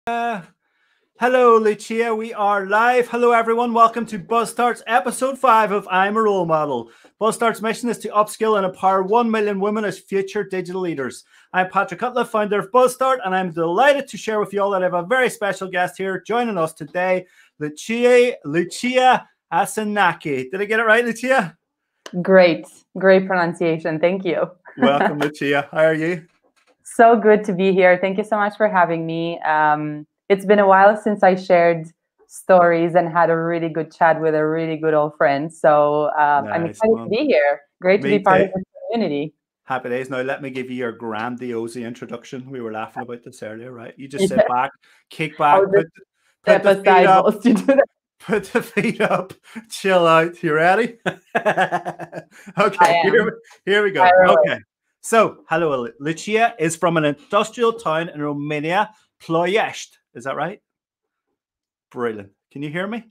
Hello, Lucia. We are live. Hello, everyone. Welcome to BuzzStart's episode 5 of I'm a Role Model. BuzzStart's mission is to upskill and empower 1 million women as future digital leaders. I'm Patrick Cutler, founder of BuzzStart, and I'm delighted to share with you all that I have a very special guest here joining us today, Lucia Asanache. Did I get it right, Lucia? Great pronunciation. Thank you. Welcome, Lucia. How are you? So good to be here. Thank you so much for having me. It's been a while since I shared stories and had a really good chat with a really good old friend. So I'm excited to be here. Great to be part of the community. Happy days. Now, let me give you your grandiose introduction. We were laughing about this earlier, right? You just sit back, kick back, put the feet up, chill out. You ready? Okay, here we go. Okay. So, hello, Lucia is from an industrial town in Romania, Ploiești. Is that right? Brilliant. Can you hear me?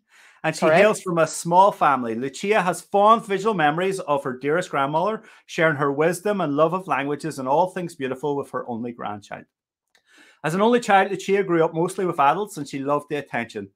And she hails from a small family. Lucia has fond visual memories of her dearest grandmother, sharing her wisdom and love of languages and all things beautiful with her only grandchild. As an only child, Lucia grew up mostly with adults and she loved the attention.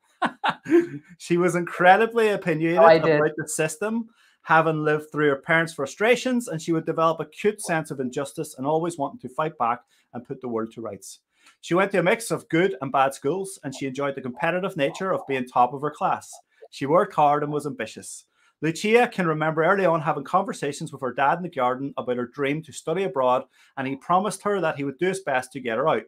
She was incredibly opinionated about the system, having lived through her parents' frustrations, and she would develop a acute sense of injustice and always wanting to fight back and put the world to rights. She went to a mix of good and bad schools, and she enjoyed the competitive nature of being top of her class. She worked hard and was ambitious. Lucia can remember early on having conversations with her dad in the garden about her dream to study abroad, and he promised her that he would do his best to get her out.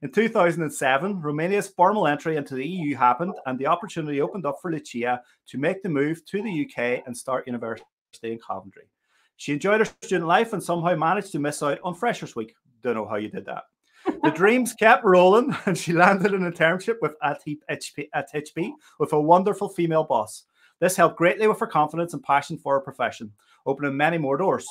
In 2007, Romania's formal entry into the EU happened, and the opportunity opened up for Lucia to make the move to the UK and start university in Coventry. She enjoyed her student life and somehow managed to miss out on Freshers Week. Don't know how you did that. The dreams kept rolling, and she landed an internship at HP with a wonderful female boss. This helped greatly with her confidence and passion for her profession, opening many more doors.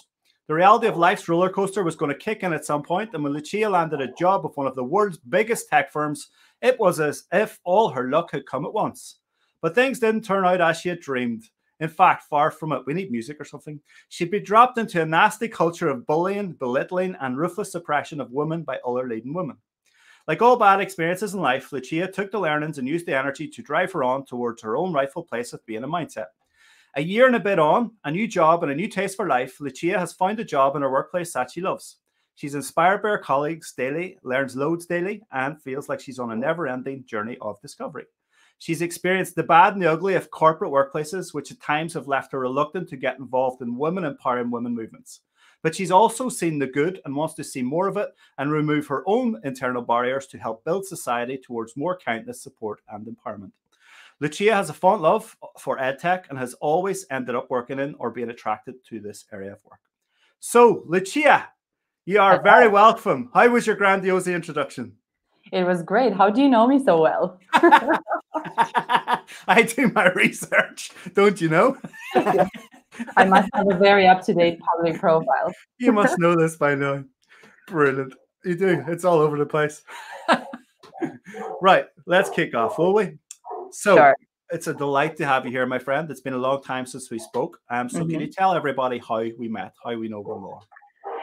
The reality of life's roller coaster was going to kick in at some point, and when Lucia landed a job with one of the world's biggest tech firms, it was as if all her luck had come at once. But things didn't turn out as she had dreamed. In fact, far from it. We need music or something. She'd be dropped into a nasty culture of bullying, belittling, and ruthless suppression of women by other leading women. Like all bad experiences in life, Lucia took the learnings and used the energy to drive her on towards her own rightful place of being a mindset. A year and a bit on, a new job and a new taste for life, Lucia has found a job in her workplace that she loves. She's inspired by her colleagues daily, learns loads daily, and feels like she's on a never-ending journey of discovery. She's experienced the bad and the ugly of corporate workplaces, which at times have left her reluctant to get involved in women empowering women movements. But she's also seen the good and wants to see more of it and remove her own internal barriers to help build society towards more kindness, support, and empowerment. Lucia has a fond love for EdTech and has always ended up working in or being attracted to this area of work. So, Lucia, you are very welcome. How was your grandiose introduction? It was great. How do you know me so well? I do my research, don't you know? I must have a very up-to-date public profile. You must know this by now. Brilliant. You do. It's all over the place. Right. Let's kick off, will we? So It's a delight to have you here, my friend. It's been a long time since we spoke. So can you tell everybody how we met, how we know one another?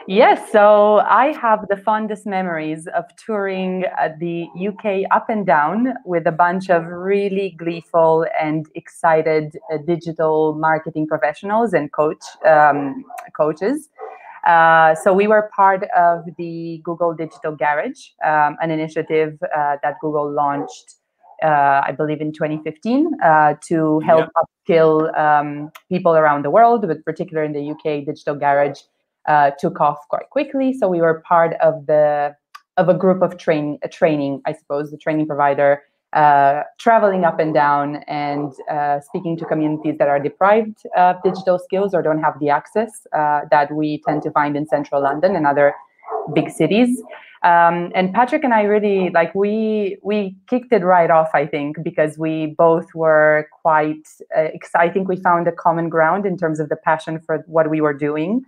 Yes, so I have the fondest memories of touring the UK up and down with a bunch of really gleeful and excited digital marketing professionals and coaches. So we were part of the Google Digital Garage, an initiative that Google launched, I believe, in 2015 to help upskill people around the world, but particularly in the UK. Digital Garage took off quite quickly, so we were part of a group of training, I suppose, the training provider, traveling up and down and speaking to communities that are deprived of digital skills or don't have the access that we tend to find in central London and other big cities. And Patrick and I really, we kicked it right off, I think, because we both were quite excited. I think we found a common ground in terms of the passion for what we were doing.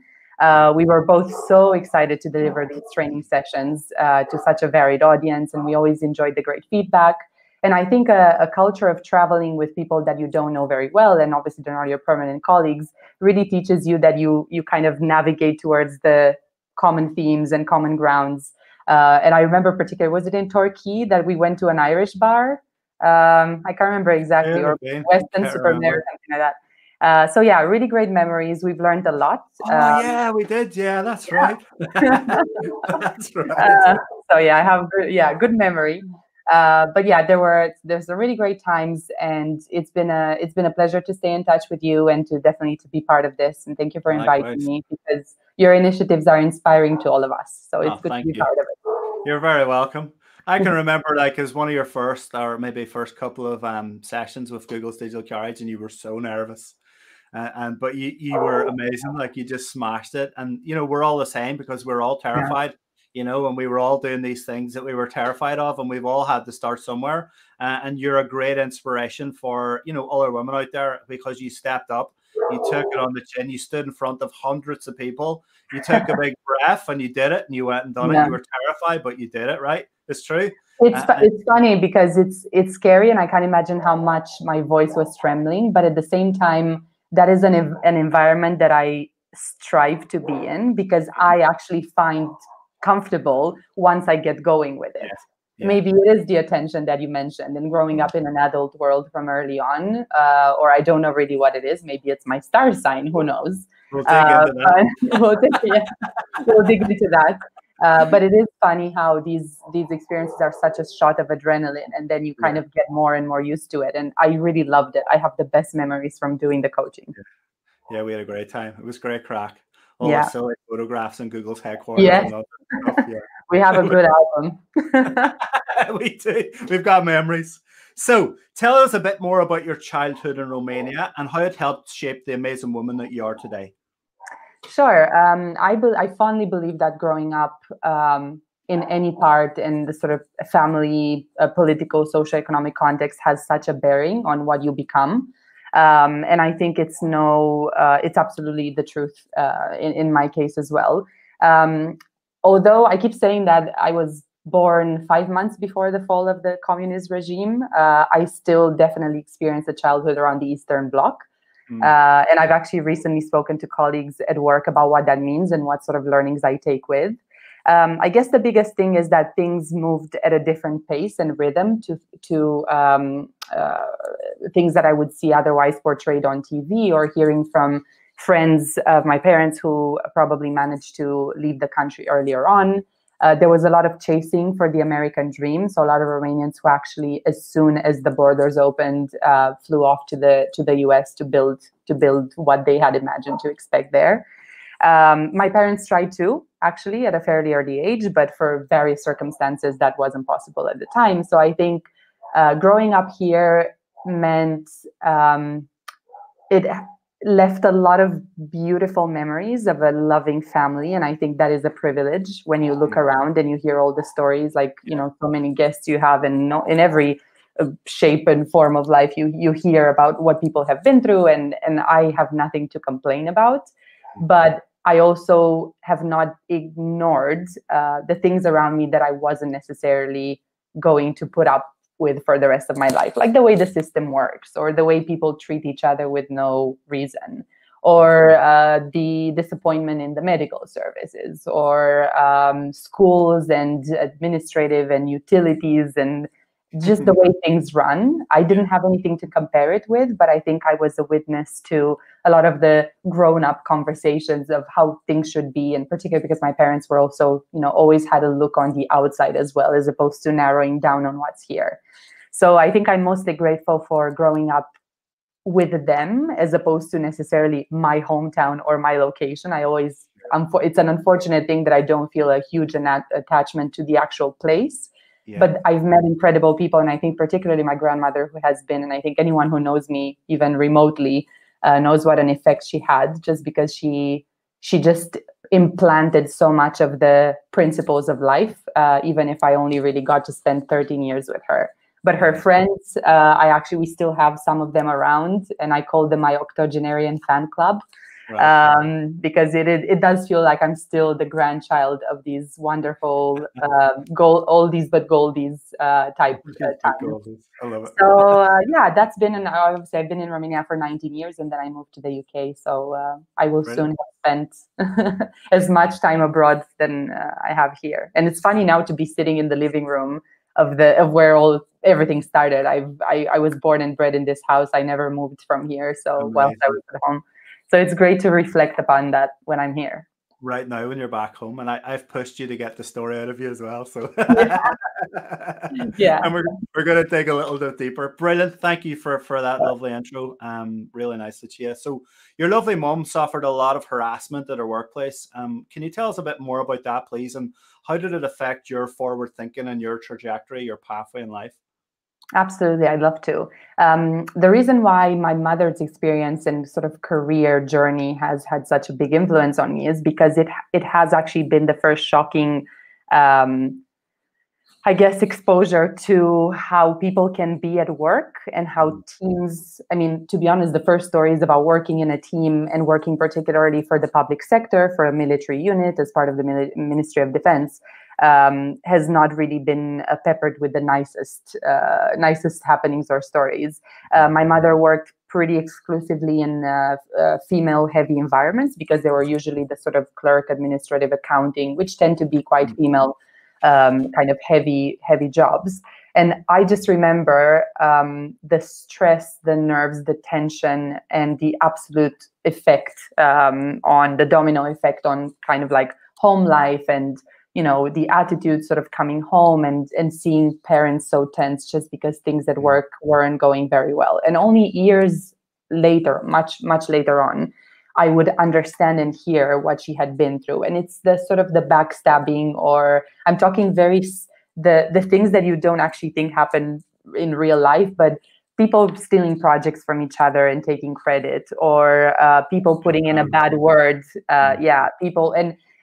We were both so excited to deliver these training sessions to such a varied audience, and we always enjoyed the great feedback. And I think a culture of traveling with people that you don't know very well, and obviously they're not your permanent colleagues, really teaches you that you kind of navigate towards the common themes and common grounds And I remember particularly, was it in Torquay that we went to an Irish bar? I can't remember exactly, or Western Supermare, something like that. So yeah, really great memories. We've learned a lot. Oh yeah, we did. Yeah, that's right. That's right. So yeah, I have good memory. But yeah, there's a really great times, and it's been a pleasure to stay in touch with you and to definitely to be part of this. And thank you for inviting me, because your initiatives are inspiring to all of us. So it's good to be part of it. You're very welcome. I can remember, like, as one of your first, or maybe first couple of sessions with Google's Digital Carriage, and you were so nervous. But you were amazing. Like, you just smashed it. And, you know, we're all the same, because we're all terrified, you know, and we were all doing these things that we were terrified of, and we've all had to start somewhere. And you're a great inspiration for, you know, other women out there, because you stepped up, you took it on the chin, you stood in front of hundreds of people, you took a big breath, and you did it, and you went and done it. You were terrified, but you did it, right? It's true. It's funny, because it's scary, and I can't imagine how much my voice was trembling. But at the same time, that is an environment that I strive to be in, because I actually find comfortable once I get going with it. Maybe it is the attention that you mentioned, and growing up in an adult world from early on, or I don't know really what it is. Maybe it's my star sign. Who knows? We'll dig into that. We'll dig into that. But it is funny how these experiences are such a shot of adrenaline, and then you kind of get more and more used to it. And I really loved it. I have the best memories from doing the coaching. Yeah, we had a great time. It was great crack. All the silly photographs in Google's headquarters. Yes. We have a good album. We do. We've got memories. So tell us a bit more about your childhood in Romania and how it helped shape the amazing woman that you are today. Sure. I fondly believe that growing up in any part in the sort of family, political, socioeconomic context has such a bearing on what you become. And I think it's absolutely the truth in my case as well. Although I keep saying that I was born 5 months before the fall of the communist regime, I still definitely experienced a childhood around the Eastern Bloc. And I've actually recently spoken to colleagues at work about what that means and what sort of learnings I take with. I guess the biggest thing is that things moved at a different pace and rhythm to things that I would see otherwise portrayed on TV, or hearing from friends of my parents who probably managed to leave the country earlier on. There was a lot of chasing for the American dream. So a lot of Romanians who actually, as soon as the borders opened, flew off to the US to build what they had imagined to expect there. My parents tried to, actually, at a fairly early age, but for various circumstances that wasn't possible at the time. So I think growing up here meant it left a lot of beautiful memories of a loving family. And I think that is a privilege when you look around and you hear all the stories, like, you know, so many guests you have in every shape and form of life, you hear about what people have been through, and I have nothing to complain about. But I also have not ignored the things around me that I wasn't necessarily going to put up with for the rest of my life, like the way the system works, or the way people treat each other with no reason, or the disappointment in the medical services, or schools and administrative and utilities, and just the way things run. I didn't have anything to compare it with, but I think I was a witness to a lot of the grown-up conversations of how things should be, and particularly because my parents were also, you know, always had a look on the outside as well, as opposed to narrowing down on what's here. So I think I'm mostly grateful for growing up with them, as opposed to necessarily my hometown or my location. It's an unfortunate thing that I don't feel a huge attachment to the actual place. Yeah. But I've met incredible people, and I think particularly my grandmother, who has been, and I think anyone who knows me even remotely knows what an effect she had, just because she just implanted so much of the principles of life, even if I only really got to spend 13 years with her. But her friends, we still have some of them around, and I call them my octogenarian fan club. Right. Because it does feel like I'm still the grandchild of these wonderful oldies but goldies type times. I love it. So yeah, that's been obviously I've been in Romania for 19 years, and then I moved to the UK. So I will soon have spent as much time abroad than I have here. And it's funny now to be sitting in the living room of where everything started. I was born and bred in this house. I never moved from here. So whilst I was at home, so it's great to reflect upon that when I'm here. Right now when you're back home, and I've pushed you to get the story out of you as well, so yeah. And we're going to dig a little bit deeper. Brilliant. Thank you for that lovely intro. Really nice to you. So your lovely mom suffered a lot of harassment at her workplace. Can you tell us a bit more about that, please, and how did it affect your forward thinking and your trajectory, your pathway in life? Absolutely, I'd love to. The reason why my mother's experience and sort of career journey has had such a big influence on me is because it has actually been the first shocking, I guess, exposure to how people can be at work and how teams, I mean, to be honest, the first story is about working in a team and working particularly for the public sector, for a military unit as part of the Ministry of Defense. Has not really been peppered with the nicest happenings or stories. My mother worked pretty exclusively in female-heavy environments because they were usually the sort of clerk, administrative, accounting, which tend to be quite female kind of heavy jobs. And I just remember the stress, the nerves, the tension, and the absolute effect on the domino effect on kind of like home life and the attitude sort of coming home and seeing parents so tense just because things at work weren't going very well. And only years later, much later on, I would understand and hear what she had been through. And it's the sort of the backstabbing, or I'm talking the things that you don't actually think happen in real life, but people stealing projects from each other and taking credit, or people putting in a bad word. People.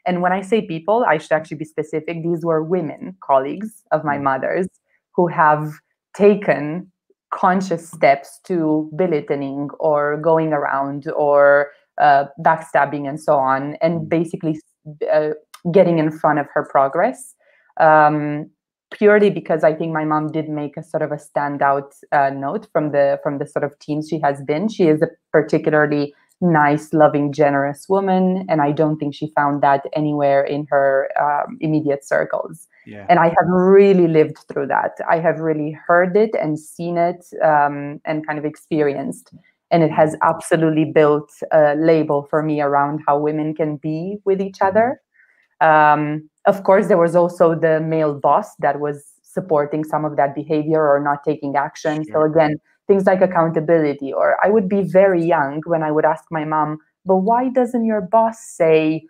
And when I say people, I should actually be specific. These were women, colleagues of my mother's, who have taken conscious steps to belittling or going around or backstabbing and so on, and basically getting in front of her progress. Purely because I think my mom did make a sort of a standout note from the sort of teams she has been. She is a particularly nice, loving, generous woman, and I don't think she found that anywhere in her immediate circles. Yeah. And I have really lived through that. I have really heard it and seen it and kind of experienced. And it has absolutely built a label for me around how women can be with each other. Of course, there was also the male boss that was supporting some of that behavior or not taking action. Sure. So again, things like accountability, or I would be very young when I would ask my mom, but why doesn't your boss say,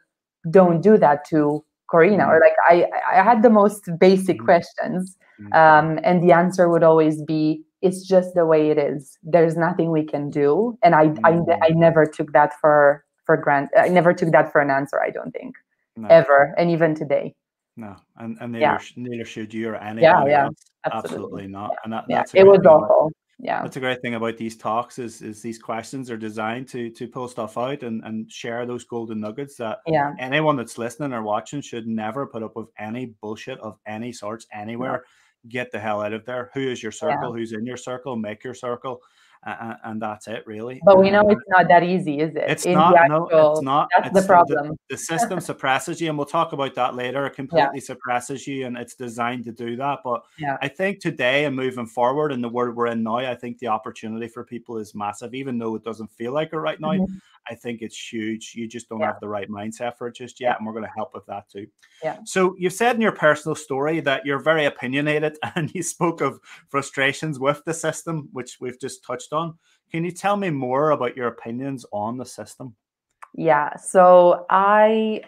don't do that to Corina? Or like, I had the most basic questions. And the answer would always be, it's just the way it is. There's nothing we can do. And I never took that for granted. I never took that for an answer, I don't think. No. Ever, and even today. No, and neither should you or anybody else. Absolutely not. And that's it was awful. Yeah, that's a great thing about these talks is these questions are designed to pull stuff out and share those golden nuggets that anyone that's listening or watching should never put up with any bullshit of any sorts anywhere. No. Get the hell out of there. Who is your circle? Who's in your circle? Make your circle. And that's it, really. But we know it's not that easy, is it? It's not. No, it's not. That's the problem. The system suppresses you, and we'll talk about that later. It completely suppresses you, and it's designed to do that. But I think today and moving forward in the world we're in now, I think the opportunity for people is massive, even though it doesn't feel like it right now. I think it's huge. You just don't have the right mindset for it just yet, and we're going to help with that too. Yeah. So you've said in your personal story that you're very opinionated, and you spoke of frustrations with the system, which we've just touched on. Can you tell me more about your opinions on the system? Yeah. So I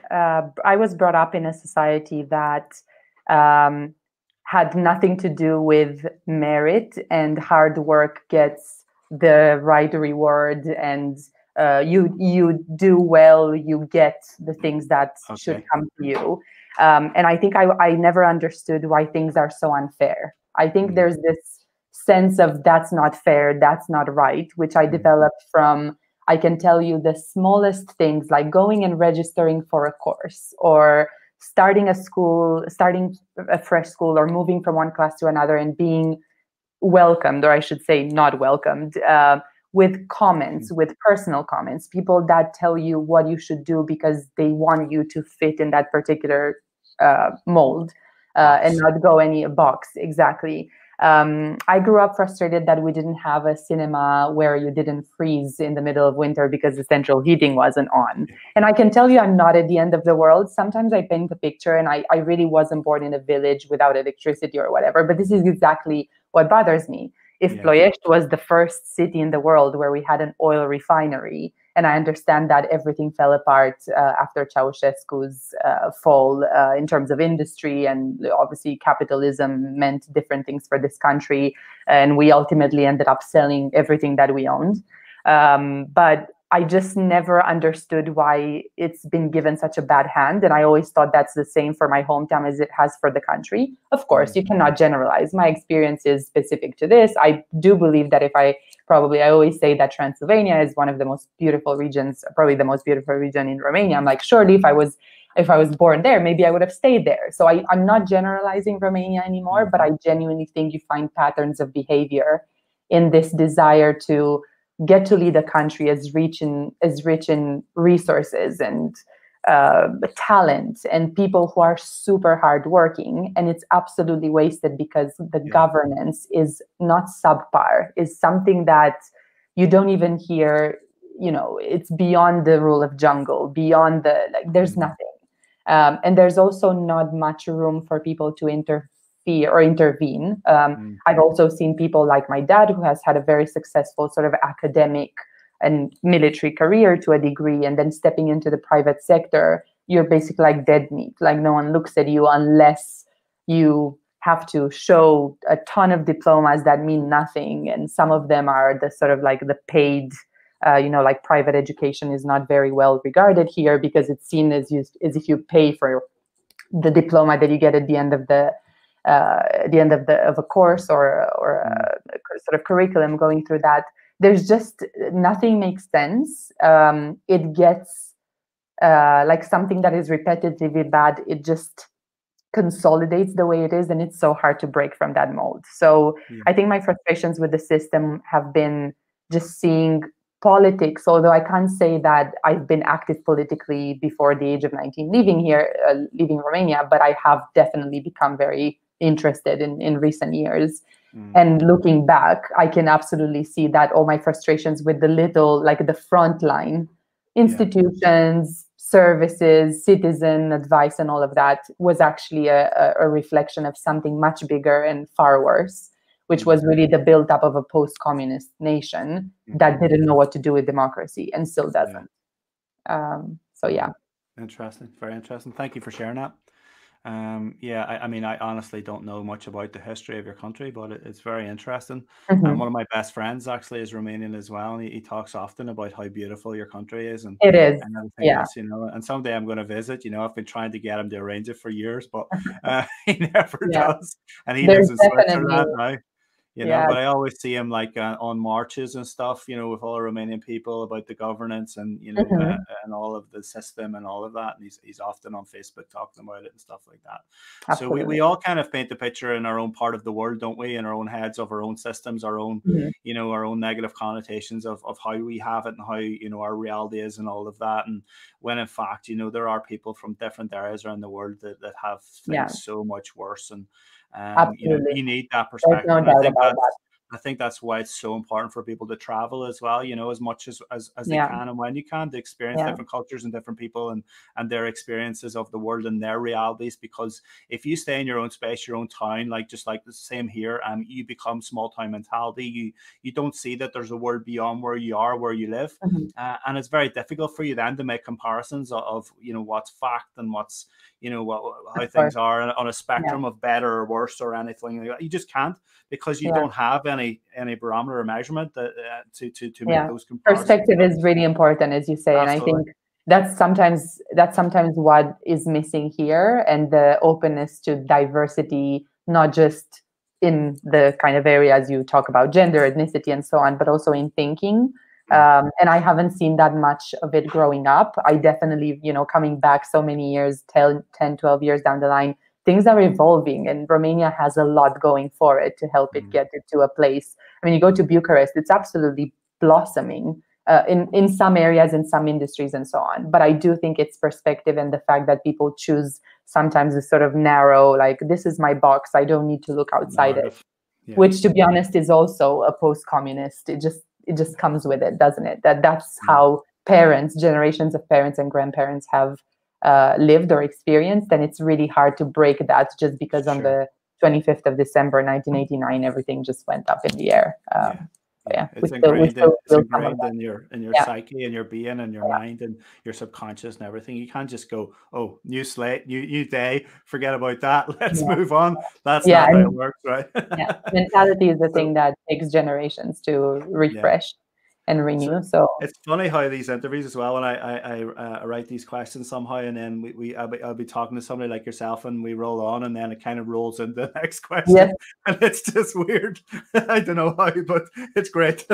was brought up in a society that had nothing to do with merit, and hard work gets the right reward, and you do well, you get the things that should come to you. And I think I never understood why things are so unfair. I think there's this sense of that's not fair, that's not right, which I developed from I can tell you the smallest things, like going and registering for a course, or starting a fresh school, or moving from one class to another and being welcomed, or I should say not welcomed, with comments, with personal comments, people that tell you what you should do because they want you to fit in that particular mold, and not go any box. Exactly. I grew up frustrated that we didn't have a cinema where you didn't freeze in the middle of winter because the central heating wasn't on. And I can tell you, I'm not at the end of the world. Sometimes I paint a picture, and I really wasn't born in a village without electricity or whatever, but this is exactly what bothers me. If Ploiești was the first city in the world where we had an oil refinery, and I understand that everything fell apart after Ceausescu's fall in terms of industry, and obviously capitalism meant different things for this country, and we ultimately ended up selling everything that we owned. But I just never understood why it's been given such a bad hand. And I always thought that's the same for my hometown as it has for the country. Of course, you cannot generalize. My experience is specific to this. I do believe that I always say that Transylvania is one of the most beautiful regions, probably the most beautiful region in Romania. I'm like, surely if I was born there, maybe I would have stayed there. So I'm not generalizing Romania anymore, but I genuinely think you find patterns of behavior in this desire to get to lead a country as rich in resources and talent and people who are super hardworking, and it's absolutely wasted because the governance is not subpar, is something that you don't even hear. It's beyond the rule of jungle, beyond there's nothing. And there's also not much room for people to interfere or intervene. I've also seen people like my dad, who has had a very successful sort of academic and military career to a degree, and then stepping into the private sector, you're basically like dead meat. Like no one looks at you unless you have to show a ton of diplomas that mean nothing, and some of them are the sort of like the paid, like private education is not very well regarded here because it's seen as if you pay for the diploma that you get at the end of of a course or a sort of curriculum going through that. There's just nothing makes sense. It gets like something that is repetitively bad. It just consolidates the way it is, and it's so hard to break from that mold. So I think my frustrations with the system have been just seeing politics, although I can't say that I've been active politically before the age of 19 leaving Romania, but I have definitely become very interested in recent years. And looking back, I can absolutely see that all my frustrations with the little, like the frontline institutions, services, citizen advice, and all of that was actually a reflection of something much bigger and far worse, which was really the build-up of a post-communist nation that didn't know what to do with democracy and still doesn't. So yeah. Interesting. Very interesting. Thank you for sharing that. I mean, I honestly don't know much about the history of your country, but it's very interesting. And one of my best friends actually is Romanian as well, and he talks often about how beautiful your country is and it is, and everything else, And someday I'm going to visit. I've been trying to get him to arrange it for years, but he never does. And he lives in Switzerland now. But I always see him like on marches and stuff, with all the Romanian people about the governance and, and all of the system and all of that. And he's often on Facebook talking about it and stuff like that. Absolutely. So we all kind of paint the picture in our own part of the world, don't we? In our own heads of our own systems, our own, our own negative connotations of how we have it and how, our reality is and all of that. And when in fact, there are people from different areas around the world that have things so much worse. And you need that perspective. No doubt about that. I think that's why it's so important for people to travel as well, as much as they can and when you can, to experience different cultures and different people and their experiences of the world and their realities. Because if you stay in your own space, your own town, just like the same here, you become small town mentality. You don't see that there's a world beyond where you are, where you live. And it's very difficult for you then to make comparisons of what's fact and what's how things are on a spectrum of better or worse or anything like that. You just can't, because you don't have any barometer or measurement to make those comparisons. Perspective is really important, as you say. Absolutely. And I think that's sometimes what is missing here, and the openness to diversity, not just in the kind of areas you talk about, gender, ethnicity, and so on, but also in thinking. And I haven't seen that much of it growing up. I definitely, coming back so many years, 10, 12 years down the line, things are evolving, and Romania has a lot going for it to help it get it to a place. I mean, you go to Bucharest, it's absolutely blossoming in some areas, in some industries and so on. But I do think it's perspective and the fact that people choose sometimes a sort of narrow, like, this is my box, I don't need to look outside it. Which, to be honest, is also a post-communist. It just comes with it, doesn't it? That's how generations of parents and grandparents have lived or experienced, and it's really hard to break that just because on the 25th of December 1989 everything just went up in the air. It's ingrained in your psyche and your being and your mind and your subconscious and everything. You can't just go, oh, new slate, new day, forget about that, let's move on. That's not how it works, right? Mentality is the thing that takes generations to refresh and renew. So it's funny how these interviews as well, when I write these questions somehow, and then I'll be talking to somebody like yourself, and we roll on, and then it kind of rolls into the next question, and it's just weird. I don't know how, but it's great.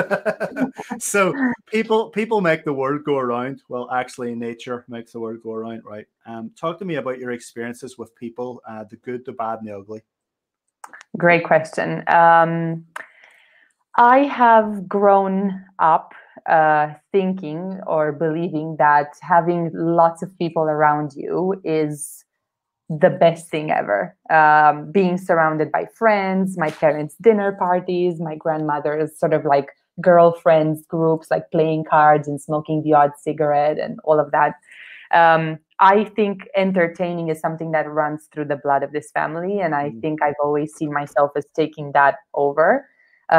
So people make the world go around. Well, actually, nature makes the world go around, right? Talk to me about your experiences with people, the good, the bad, and the ugly. Great question. I have grown up thinking or believing that having lots of people around you is the best thing ever. Being surrounded by friends, my parents' dinner parties, my grandmother's sort of like girlfriends groups, like playing cards and smoking the odd cigarette and all of that. I think entertaining is something that runs through the blood of this family, and I think I've always seen myself as taking that over.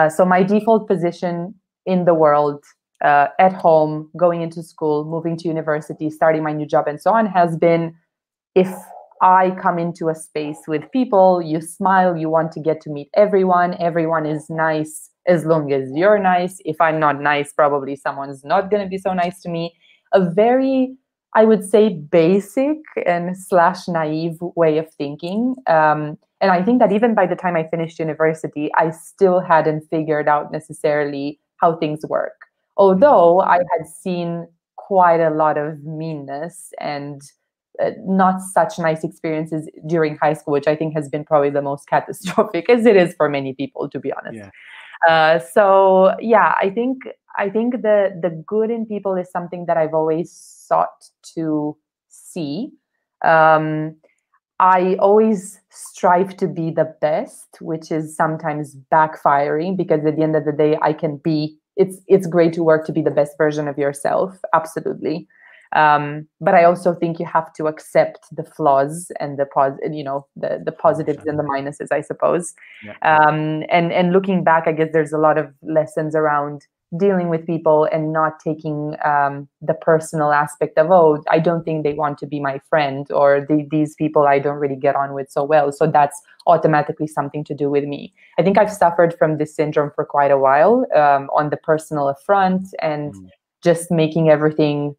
So my default position in the world, at home, going into school, moving to university, starting my new job, and so on, has been, if I come into a space with people, you smile, you want to get to meet everyone. Everyone is nice as long as you're nice. If I'm not nice, probably someone's not going to be so nice to me. A very, I would say, basic and / naive way of thinking. And I think that even by the time I finished university, I still hadn't figured out necessarily how things work. Although I had seen quite a lot of meanness and not such nice experiences during high school, which I think has been probably the most catastrophic, as it is for many people, to be honest. So yeah, I think the good in people is something that I've always sought to see. I always strive to be the best, which is sometimes backfiring, because at the end of the day, it's great to work to be the best version of yourself. Absolutely. But I also think you have to accept the flaws and the positives and the minuses, I suppose. And looking back, I guess there's a lot of lessons around dealing with people and not taking the personal aspect of, oh, I don't think they want to be my friend, or these people I don't really get on with so well, so that's automatically something to do with me. I think I've suffered from this syndrome for quite a while, on the personal front, and just making everything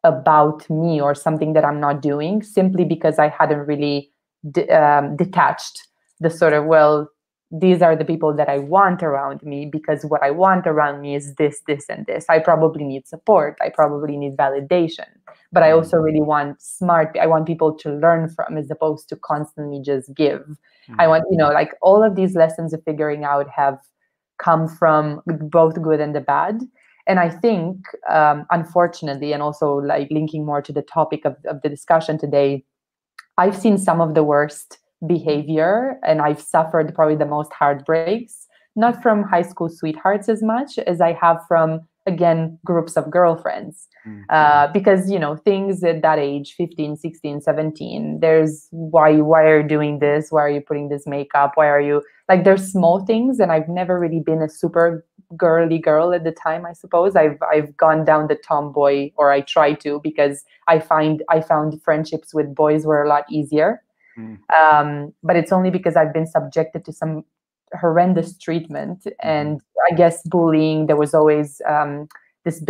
about me or something that I'm not doing, simply because I hadn't really detached the sort of, well, these are the people that I want around me, because what I want around me is this, this, and this. I probably need support. I probably need validation. But I also really want I want people to learn from, as opposed to constantly just give. I want, like, all of these lessons of figuring out have come from both good and the bad. And I think, unfortunately, and also like linking more to the topic of the discussion today, I've seen some of the worst behavior, and I've suffered probably the most heartbreaks, not from high school sweethearts as much as I have from, again, groups of girlfriends. Because, things at that age, 15, 16, 17, there's why are you doing this? Why are you putting this makeup? Why are you, like, there's small things. And I've never really been a super girly girl at the time, I suppose. I've gone down the tomboy, or I try to, because I found friendships with boys were a lot easier. But it's only because I've been subjected to some horrendous treatment, and I guess bullying. There was always this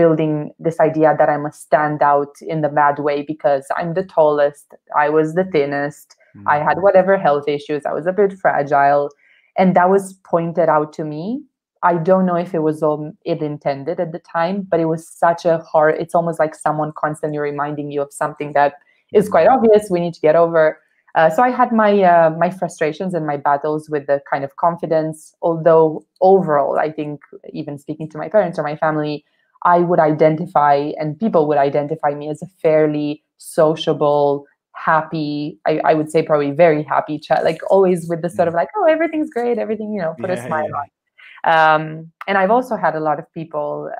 idea that I must stand out in the bad way because I'm the tallest, I was the thinnest, I had whatever health issues, I was a bit fragile, and that was pointed out to me. I don't know if it was ill-intended at the time, but it was such a hard, it's almost like someone constantly reminding you of something that is quite obvious, we need to get over. So I had my frustrations and my battles with the kind of confidence, although overall, I think even speaking to my parents or my family, I would identify, and people would identify me as a fairly sociable, happy, I would say probably very happy child, like always with the sort of like, oh, everything's great, everything, put a smile on. And I've also had a lot of people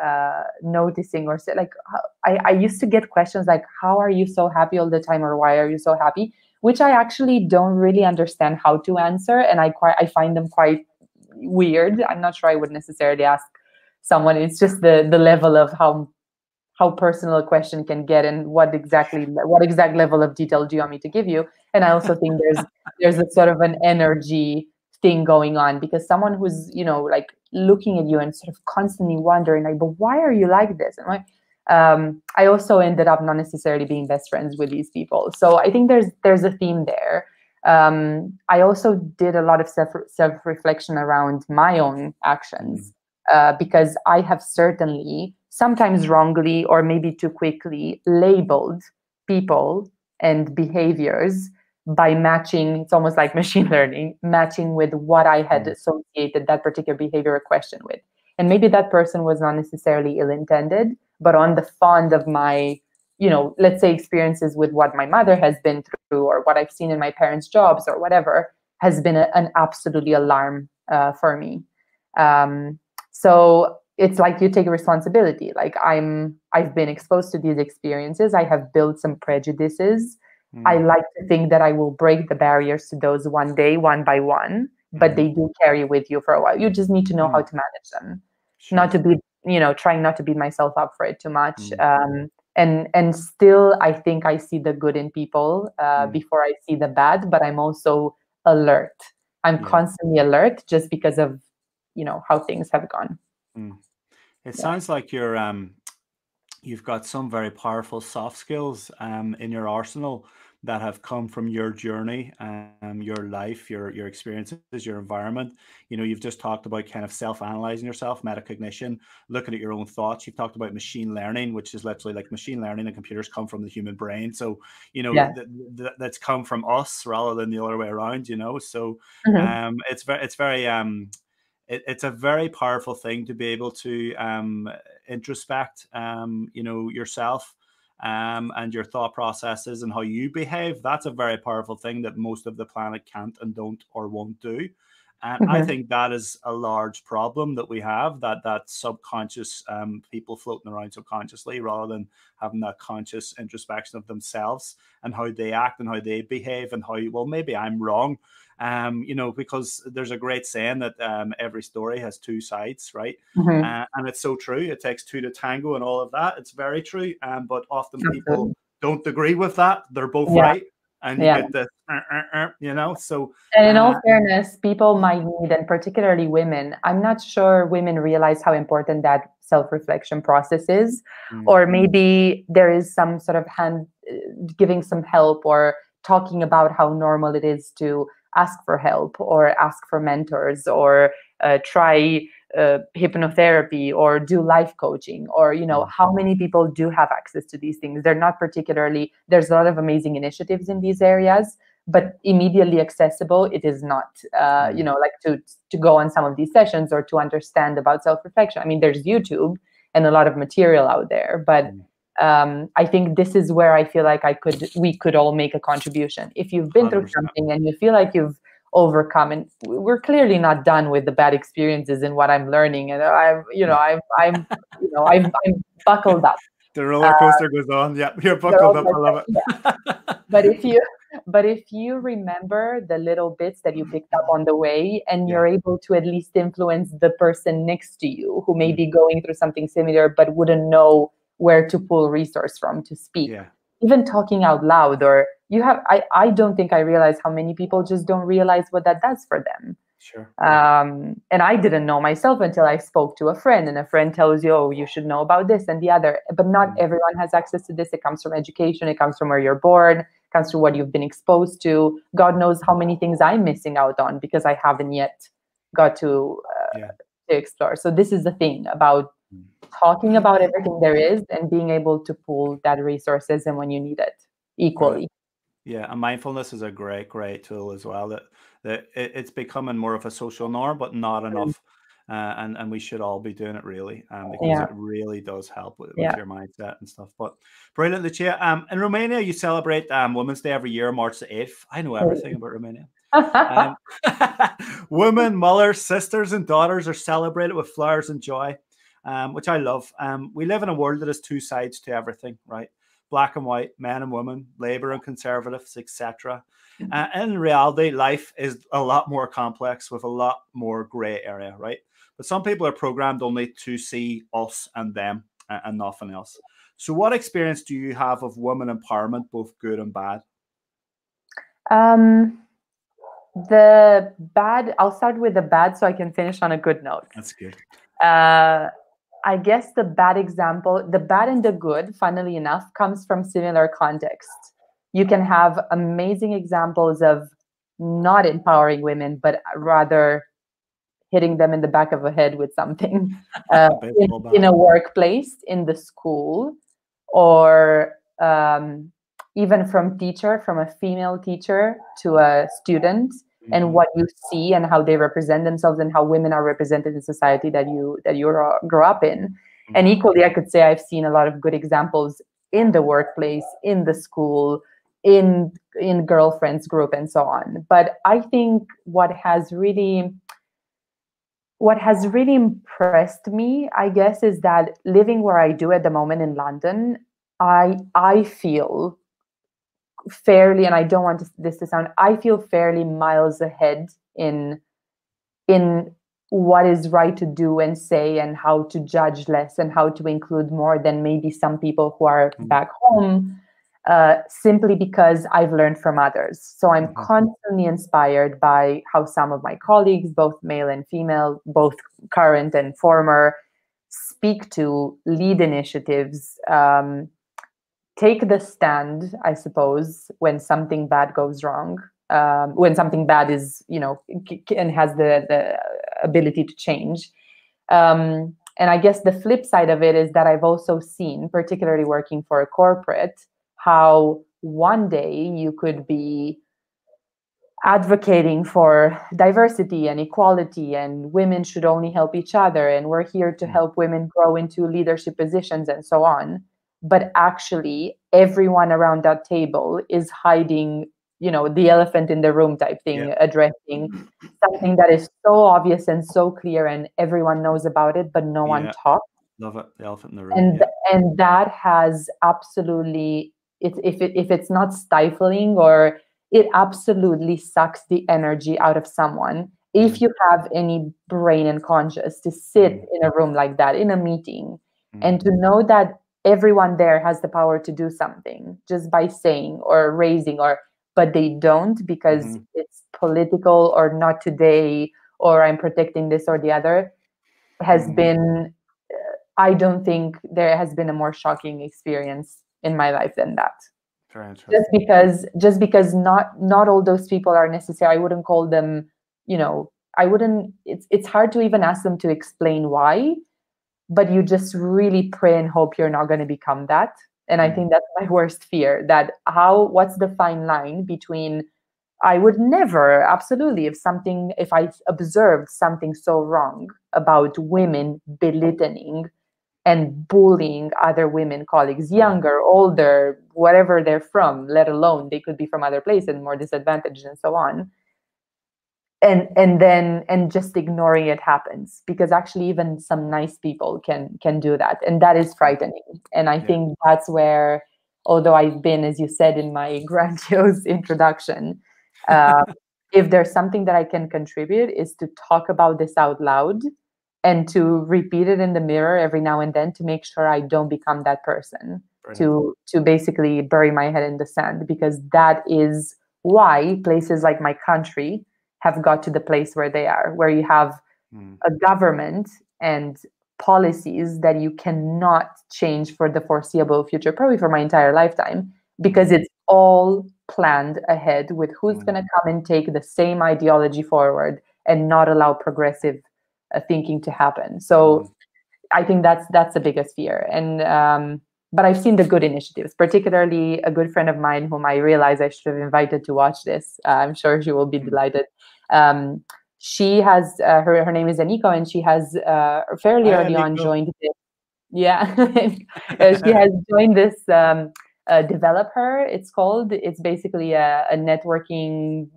noticing or say, like, I used to get questions like, how are you so happy all the time, or why are you so happy? Which I actually don't really understand how to answer, and I find them quite weird. I'm not sure I would necessarily ask someone. It's just the level of how personal a question can get, and what exact level of detail do you want me to give you. And I also think there's a sort of an energy thing going on, because someone who's like looking at you and sort of constantly wondering like, but why are you like this? And I also ended up not necessarily being best friends with these people. So I think there's a theme there. I also did a lot of self-reflection around my own actions, because I have certainly, sometimes wrongly or maybe too quickly, labeled people and behaviors by matching. It's almost like machine learning, matching with what I had associated that particular behavior or question with. And maybe that person was not necessarily ill-intended, but on the fond of my, let's say, experiences with what my mother has been through, or what I've seen in my parents' jobs, or whatever, has been an absolutely alarm for me. So it's like you take responsibility. Like I've been exposed to these experiences. I have built some prejudices. I like to think that I will break the barriers to those one day, one by one, but they do carry with you for a while. You just need to know how to manage them. Sure. Not to be, trying not to beat myself up for it too much. And still, I think I see the good in people before I see the bad, but I'm also alert. I'm constantly alert, just because of, how things have gone. It sounds like you've got some very powerful soft skills in your arsenal that have come from your journey, your life, your experiences, your environment. You've just talked about kind of self-analyzing yourself, metacognition, looking at your own thoughts. You've talked about machine learning, which is literally like machine learning and computers come from the human brain. So, that's come from us rather than the other way around, So it's very it's a very powerful thing to be able to introspect, yourself and your thought processes and how you behave. That's a very powerful thing that most of the planet can't and don't or won't do. And I think that is a large problem that we have, that subconscious people floating around subconsciously rather than having that conscious introspection of themselves and how they act and how they behave and how, well, maybe I'm wrong. Because there's a great saying that every story has two sides, right? And it's so true. It takes two to tango and all of that. It's very true. But often people don't agree with that. They're both right. And you get the, so. And in all fairness, people might need, and particularly women, I'm not sure women realize how important that self-reflection process is, or maybe there is some sort of giving some help or talking about how normal it is to ask for help or ask for mentors or try hypnotherapy or do life coaching, or how many people do have access to these things. They're not particularly, there's a lot of amazing initiatives in these areas, but immediately accessible it is not. Like to go on some of these sessions or to understand about self-reflection, I mean, there's YouTube and a lot of material out there, but I think this is where I feel like we could all make a contribution. If you've been 100%. Through something and you feel like you've overcome, and we're clearly not done with the bad experiences and what I'm learning, and I'm buckled up. The roller coaster goes on. Yeah, you're buckled up. I love it. But if you remember the little bits that you picked up on the way, and you're able to at least influence the person next to you who may be going through something similar but wouldn't know where to pull resource from to speak. Even talking out loud, or I don't think I realize how many people just don't realize what that does for them. Sure. And I didn't know myself until I spoke to a friend, and a friend tells you, oh, you should know about this and the other. But not everyone has access to this. It comes from education. It comes from where you're born. It comes from what you've been exposed to. God knows how many things I'm missing out on because I haven't yet got to to explore. So this is the thing about talking about everything there is and being able to pull that resources and when you need it equally. Right. Yeah, and mindfulness is a great tool as well. That it's becoming more of a social norm, but not enough. And we should all be doing it really, because it really does help with your mindset and stuff. But brilliant, Lucia. In Romania, you celebrate Women's Day every year, March the 8th. I know everything about Romania. Women, mothers, sisters, and daughters are celebrated with flowers and joy, which I love. We live in a world that has two sides to everything, right? Black and white, men and women, labor and conservatives, etc. In reality, life is a lot more complex with a lot more gray area, right? But some people are programmed only to see us and them and nothing else. So what experience do you have of women empowerment, both good and bad? The bad, I'll start with the bad so I can finish on a good note. That's good. I guess the bad example, the bad and the good, funnily enough, comes from similar contexts. You can have amazing examples of not empowering women, but rather hitting them in the back of the head with something in a workplace, in the school, or even from a female teacher to a student, and what you see and how they represent themselves and how women are represented in society that you grow up in. And equally, I could say I've seen a lot of good examples in the workplace, in the school, in girlfriends group, and so on. But I think what has really impressed me, I guess, is that living where I do at the moment in London, I feel fairly, and I don't want this to sound, I feel fairly miles ahead in what is right to do and say, and how to judge less and how to include more than maybe some people who are back home, simply because I've learned from others. So I'm constantly inspired by how some of my colleagues, both male and female, both current and former, speak to, lead initiatives, take the stand, I suppose, when something bad goes wrong, when something bad is, and has the ability to change. And I guess the flip side of it is that I've also seen, particularly working for a corporate, how one day you could be advocating for diversity and equality, and women should only help each other, and we're here to help women grow into leadership positions and so on. But actually, everyone around that table is hiding, the elephant in the room type thing, addressing something that is so obvious and so clear, and everyone knows about it, but no one talks. Love it, the elephant in the room. And that has absolutely, if it's not stifling, or it absolutely sucks the energy out of someone. If you have any brain and conscience to sit in a room like that, in a meeting, and to know that everyone there has the power to do something just by saying or raising, but they don't because it's political, or not today, or I'm protecting this or the other, has been, I don't think there has been a more shocking experience in my life than that. Very interesting. Just because not all those people are necessary. I wouldn't call them, it's hard to even ask them to explain why, but you just really pray and hope you're not going to become that. And I think that's my worst fear, that what's the fine line between, I would never, absolutely, if I observed something so wrong about women belittling and bullying other women colleagues, younger, older, whatever they're from, let alone they could be from other places, more disadvantaged and so on. And just ignoring it happens, because actually even some nice people can do that. And that is frightening. And I think that's where, although I've been, as you said in my grandiose introduction, if there's something that I can contribute, is to talk about this out loud and to repeat it in the mirror every now and then, to make sure I don't become that person, to basically bury my head in the sand, because that is why places like my country have got to the place where they are, where you have a government and policies that you cannot change for the foreseeable future, probably for my entire lifetime, because it's all planned ahead with who's going to come and take the same ideology forward and not allow progressive thinking to happen. So I think that's the biggest fear. And but I've seen the good initiatives, particularly a good friend of mine whom I realized I should have invited to watch this. I'm sure she will be delighted. She has her name is Aniko, and she has fairly early on joined this. Yeah, she has joined this Develop Her. It's called. It's basically a networking,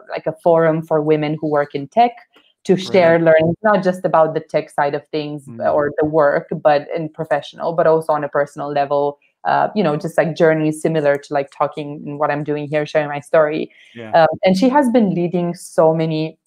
like a forum for women who work in tech, to share learning, not just about the tech side of things or the work, but in professional, but also on a personal level. Just like journeys similar to like talking and what I'm doing here, sharing my story. And she has been leading so many,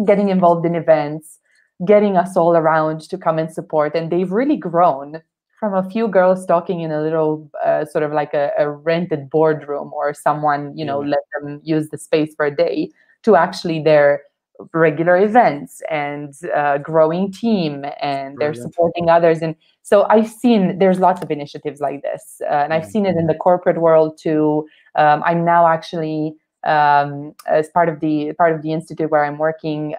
getting involved in events, getting us all around to come and support. And they've really grown from a few girls talking in a little sort of like a rented boardroom, or someone, let them use the space for a day, to actually their regular events and growing team, and they're supporting others. And so I've seen there's lots of initiatives like this, and I've seen it in the corporate world too. I'm now actually as part of the institute where I'm working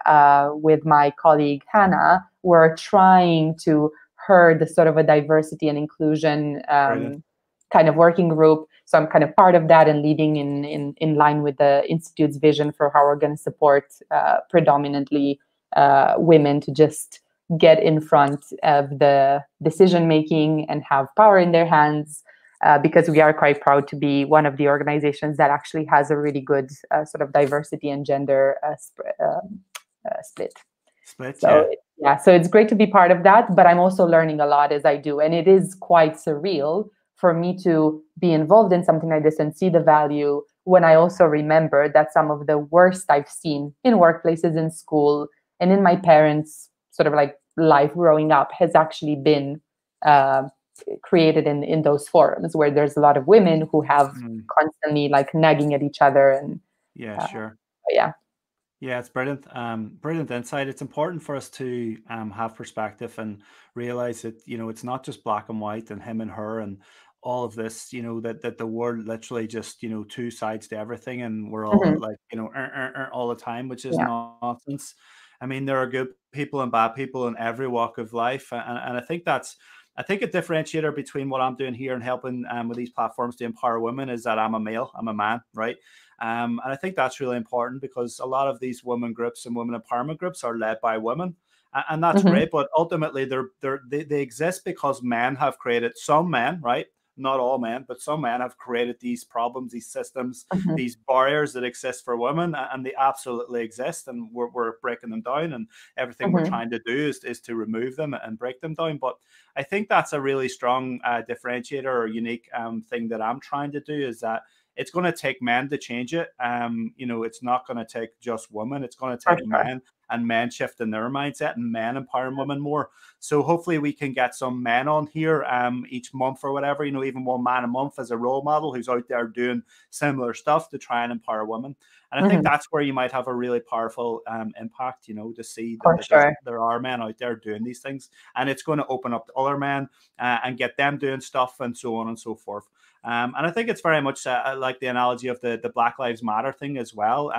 with my colleague Hannah, we're trying to herd the sort of a diversity and inclusion kind of working group. So I'm kind of part of that and leading in line with the institute's vision for how we're going to support predominantly women to just get in front of the decision making and have power in their hands. Because we are quite proud to be one of the organizations that actually has a really good sort of diversity and gender split. So it's great to be part of that, but I'm also learning a lot as I do. And it is quite surreal for me to be involved in something like this and see the value, when I also remember that some of the worst I've seen in workplaces, in school, and in my parents' sort of like life growing up has actually been created in those forums where there's a lot of women who have constantly like nagging at each other. And it's brilliant. Brilliant insight. It's important for us to have perspective and realize that it's not just black and white and him and her and all of this, that the world literally just two sides to everything, and we're all like all the time, which is nonsense. I mean, there are good people and bad people in every walk of life, and I think a differentiator between what I'm doing here and helping with these platforms to empower women is that I'm a male, I'm a man, right? And I think that's really important, because a lot of these women groups and women empowerment groups are led by women, and that's great. But ultimately, they exist because men have created, some men, right? Not all men, but some men have created these problems, these systems, these barriers that exist for women, and they absolutely exist, and we're breaking them down, and everything we're trying to do is to remove them and break them down. But I think that's a really strong differentiator or unique thing that I'm trying to do, is that it's going to take men to change it. It's not going to take just women. It's going to take men, and men shifting their mindset, and men empowering women more. So hopefully we can get some men on here each month or whatever, even one man a month as a role model who's out there doing similar stuff to try and empower women. And I think that's where you might have a really powerful impact, to see that there are men out there doing these things, and it's going to open up to other men and get them doing stuff, and so on and so forth. And I think it's very much like the analogy of the Black Lives Matter thing as well.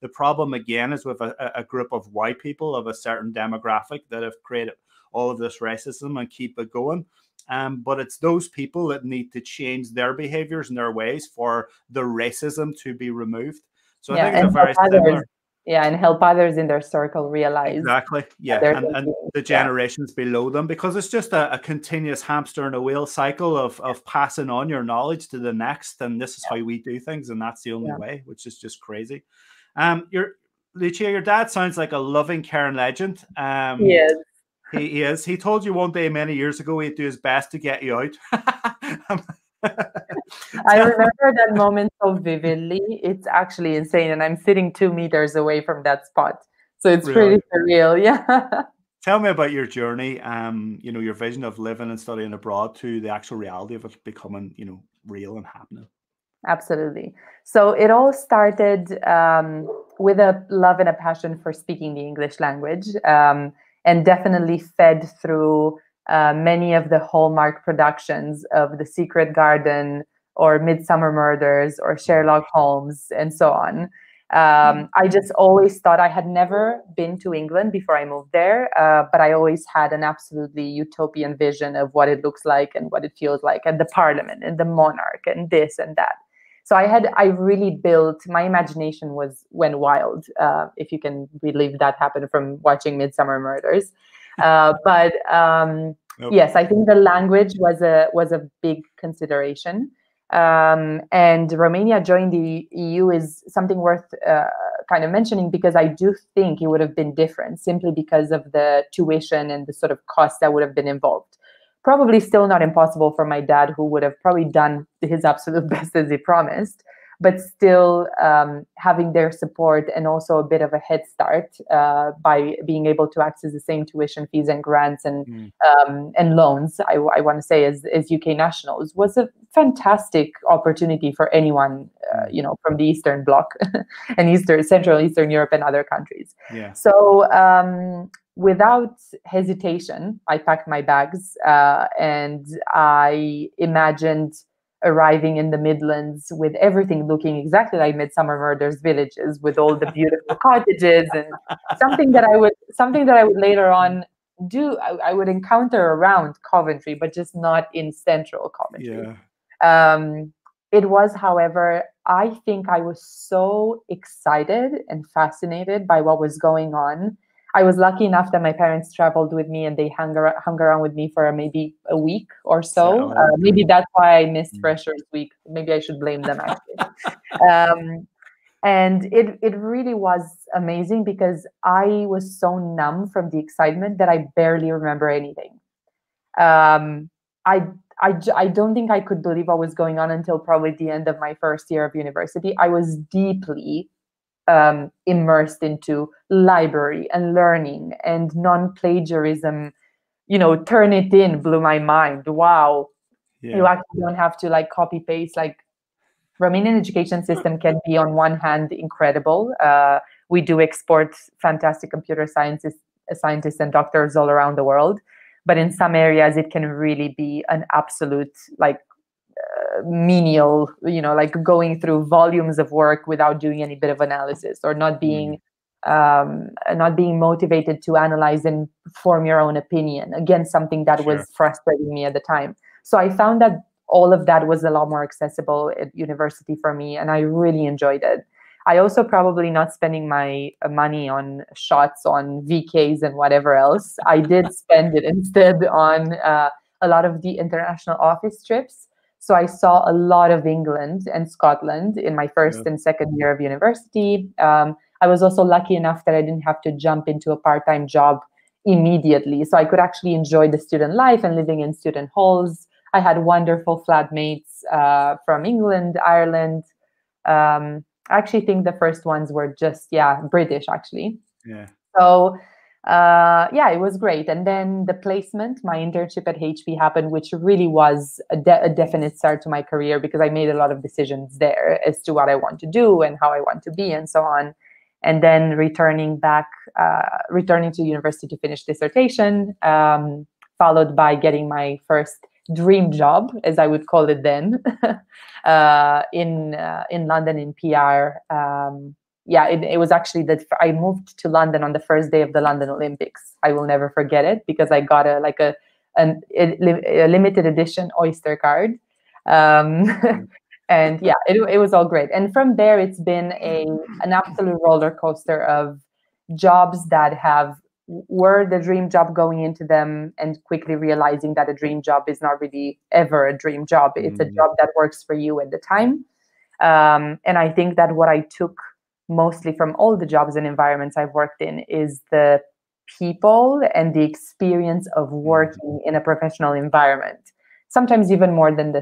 The problem, again, is with a group of white people of a certain demographic that have created all of this racism and keep it going. But it's those people that need to change their behaviors and their ways for the racism to be removed. So I think it's a very similar. And help others in their circle realize. Exactly. And the generations below them, because it's just a continuous hamster in a wheel cycle of passing on your knowledge to the next. And this is how we do things, and that's the only way, which is just crazy. Lucia, your dad sounds like a loving, caring legend. Yes. He is. He told you one day many years ago he'd do his best to get you out. I remember that moment so vividly. It's actually insane. And I'm sitting 2 meters away from that spot. So it's pretty surreal. Yeah. Tell me about your journey, your vision of living and studying abroad to the actual reality of it becoming, real and happening. Absolutely. So it all started with a love and a passion for speaking the English language, and definitely fed through many of the hallmark productions of The Secret Garden or Midsummer Murders or Sherlock Holmes and so on. I just always thought I had never been to England before I moved there, but I always had an absolutely utopian vision of what it looks like and what it feels like, and the parliament and the monarch and this and that. So I really built, my imagination went wild, if you can believe that happened from watching Midsummer Murders. But yes, I think the language was a big consideration. And Romania joined the EU is something worth kind of mentioning, because I do think it would have been different simply because of the tuition and the sort of costs that would have been involved. Probably still not impossible for my dad, who would have probably done his absolute best as he promised, but still having their support and also a bit of a head start by being able to access the same tuition fees and grants and loans, I want to say, as UK nationals, was a fantastic opportunity for anyone, from the Eastern Bloc and Central Eastern Europe and other countries. Yeah. So without hesitation, I packed my bags and I imagined arriving in the Midlands with everything looking exactly like Midsummer Murders villages, with all the beautiful cottages, and something that I would later on do. I would encounter around Coventry, but just not in central Coventry. Yeah. It was, however, I think I was so excited and fascinated by what was going on. I was lucky enough that my parents traveled with me and they hung around with me for maybe a week or so. Maybe that's why I missed Freshers Week. Maybe I should blame them, actually. And it really was amazing, because I was so numb from the excitement that I barely remember anything. I don't think I could believe what was going on until probably the end of my first year of university. I was deeply immersed into library and learning and non-plagiarism. Turnitin blew my mind. Wow. Yeah. You actually don't have to copy paste. Romanian education system can be, on one hand, incredible. We do export fantastic computer scientists and doctors all around the world. But in some areas, it can really be an absolute menial, going through volumes of work without doing any bit of analysis, or not being motivated to analyze and form your own opinion. Again, something that was frustrating me at the time. So I found that all of that was a lot more accessible at university for me, and I really enjoyed it. I also probably not spending my money on shots, on VKs and whatever else. I did spend it instead on a lot of the international office trips. So I saw a lot of England and Scotland in my first and second year of university. I was also lucky enough that I didn't have to jump into a part-time job immediately. So I could actually enjoy the student life and living in student halls. I had wonderful flatmates from England, Ireland. I actually think the first ones were just, British, actually. Yeah. So, it was great. And then the placement, my internship at HP happened, which really was a definite start to my career, because I made a lot of decisions there as to what I want to do and how I want to be and so on. And then returning to university to finish dissertation, followed by getting my first dream job, as I would call it then, in London in PR. It was actually that I moved to London on the first day of the London Olympics. I will never forget it, because I got a limited edition Oyster card. And it was all great. And from there, it's been an absolute roller coaster of jobs that were the dream job going into them, and quickly realizing that a dream job is not really ever a dream job. It's a job that works for you at the time. And I think that what I took mostly from all the jobs and environments I've worked in is the people and the experience of working in a professional environment. Sometimes even more than the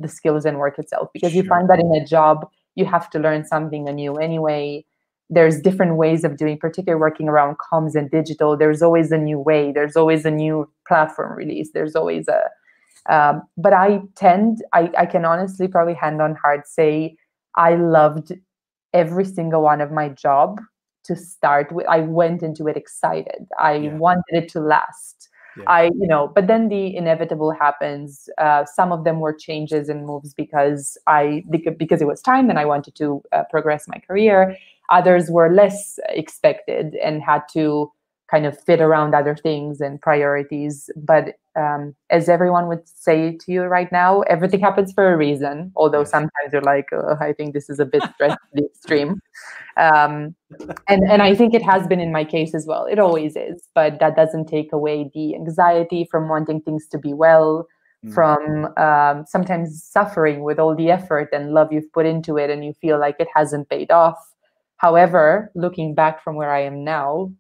skills and work itself, because you find that in a job, you have to learn something anew anyway. There's different ways of doing, particularly working around comms and digital. There's always a new way. There's always a new platform release. There's always but I can honestly, probably hand on heart, say I loved every single one of my job to start with. I went into it excited. I wanted it to last. But then the inevitable happens. Some of them were changes and moves because it was time and I wanted to progress my career. Others were less expected and had to kind of fit around other things and priorities. But as everyone would say to you right now, everything happens for a reason. Although sometimes you're like, I think this is a bit stressed to the extreme. And I think it has been in my case as well. It always is. But that doesn't take away the anxiety from wanting things to be well, from sometimes suffering with all the effort and love you've put into it and you feel like it hasn't paid off. However, looking back from where I am now,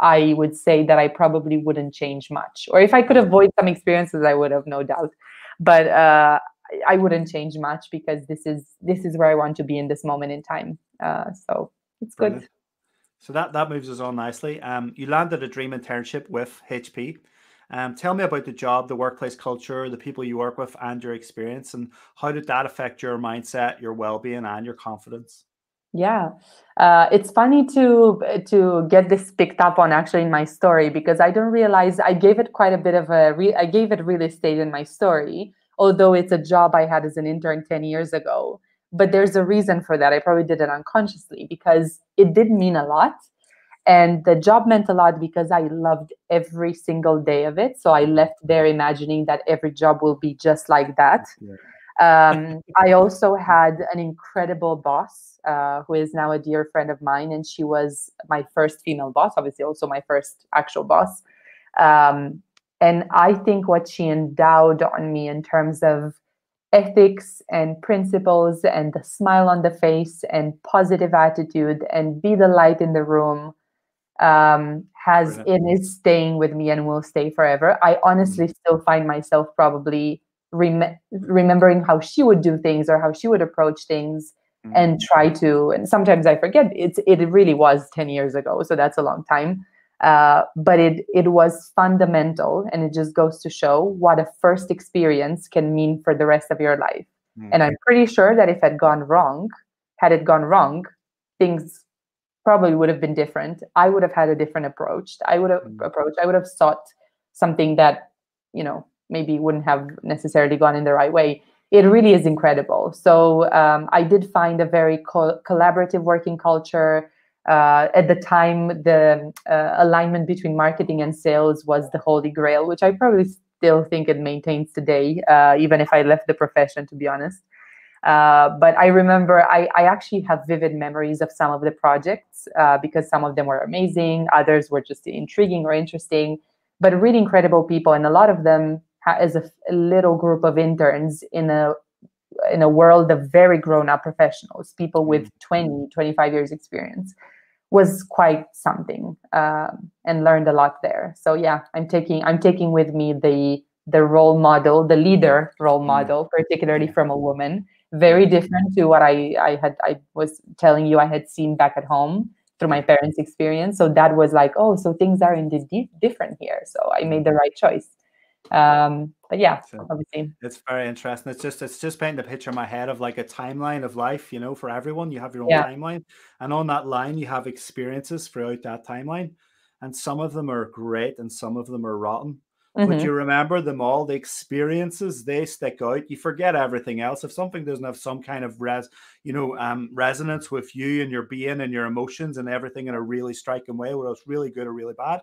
I would say that I probably wouldn't change much. Or if I could avoid some experiences, I would have, no doubt. But I wouldn't change much because this is where I want to be in this moment in time. So it's Brilliant. good. So that moves us on nicely. You landed a dream internship with HP. Tell me about the job, the workplace culture, the people you work with, and your experience, and how did that affect your mindset, your well-being, and your confidence? Yeah, it's funny to get this picked up on actually in my story, because I don't realize I gave it quite a bit of I gave it real estate in my story, although it's a job I had as an intern 10 years ago. But there's a reason for that. I probably did it unconsciously because it did mean a lot. And the job meant a lot because I loved every single day of it. So I left there imagining that every job will be just like that. I also had an incredible boss who is now a dear friend of mine, and she was my first female boss, obviously also my first actual boss. And I think what she endowed on me in terms of ethics and principles and the smile on the face and positive attitude and be the light in the room has and is staying with me and will stay forever. I honestly still find myself probably remembering how she would do things or how she would approach things and try to, and sometimes I forget, it really was 10 years ago, so that's a long time. But it was fundamental, and it just goes to show what a first experience can mean for the rest of your life. And I'm pretty sure that if it had gone wrong, things probably would have been different. I would have had a different approach. I would have sought something that, maybe wouldn't have necessarily gone in the right way. It really is incredible. So I did find a very collaborative working culture. At the time, the alignment between marketing and sales was the holy grail, which I probably still think it maintains today, even if I left the profession, to be honest. But I remember I actually have vivid memories of some of the projects because some of them were amazing, others were just intriguing or interesting, but really incredible people. And a lot of them as a little group of interns in a world of very grown-up professionals, people with 20, 25 years experience, was quite something, and learned a lot there. So yeah, I'm taking with me the role model, the leader role model, particularly from a woman. Very different to what I was telling you I had seen back at home through my parents' experience. So that was like, oh, so things are indeed different here. So I made the right choice. But yeah, obviously, it's very interesting. It's just painting a picture in my head of like a timeline of life, for everyone. You have your own timeline, and on that line you have experiences throughout that timeline, and some of them are great and some of them are rotten. But you remember them all. The experiences, they stick out. You forget everything else. If something doesn't have some kind of resonance with you and your being and your emotions and everything in a really striking way, whether it's really good or really bad,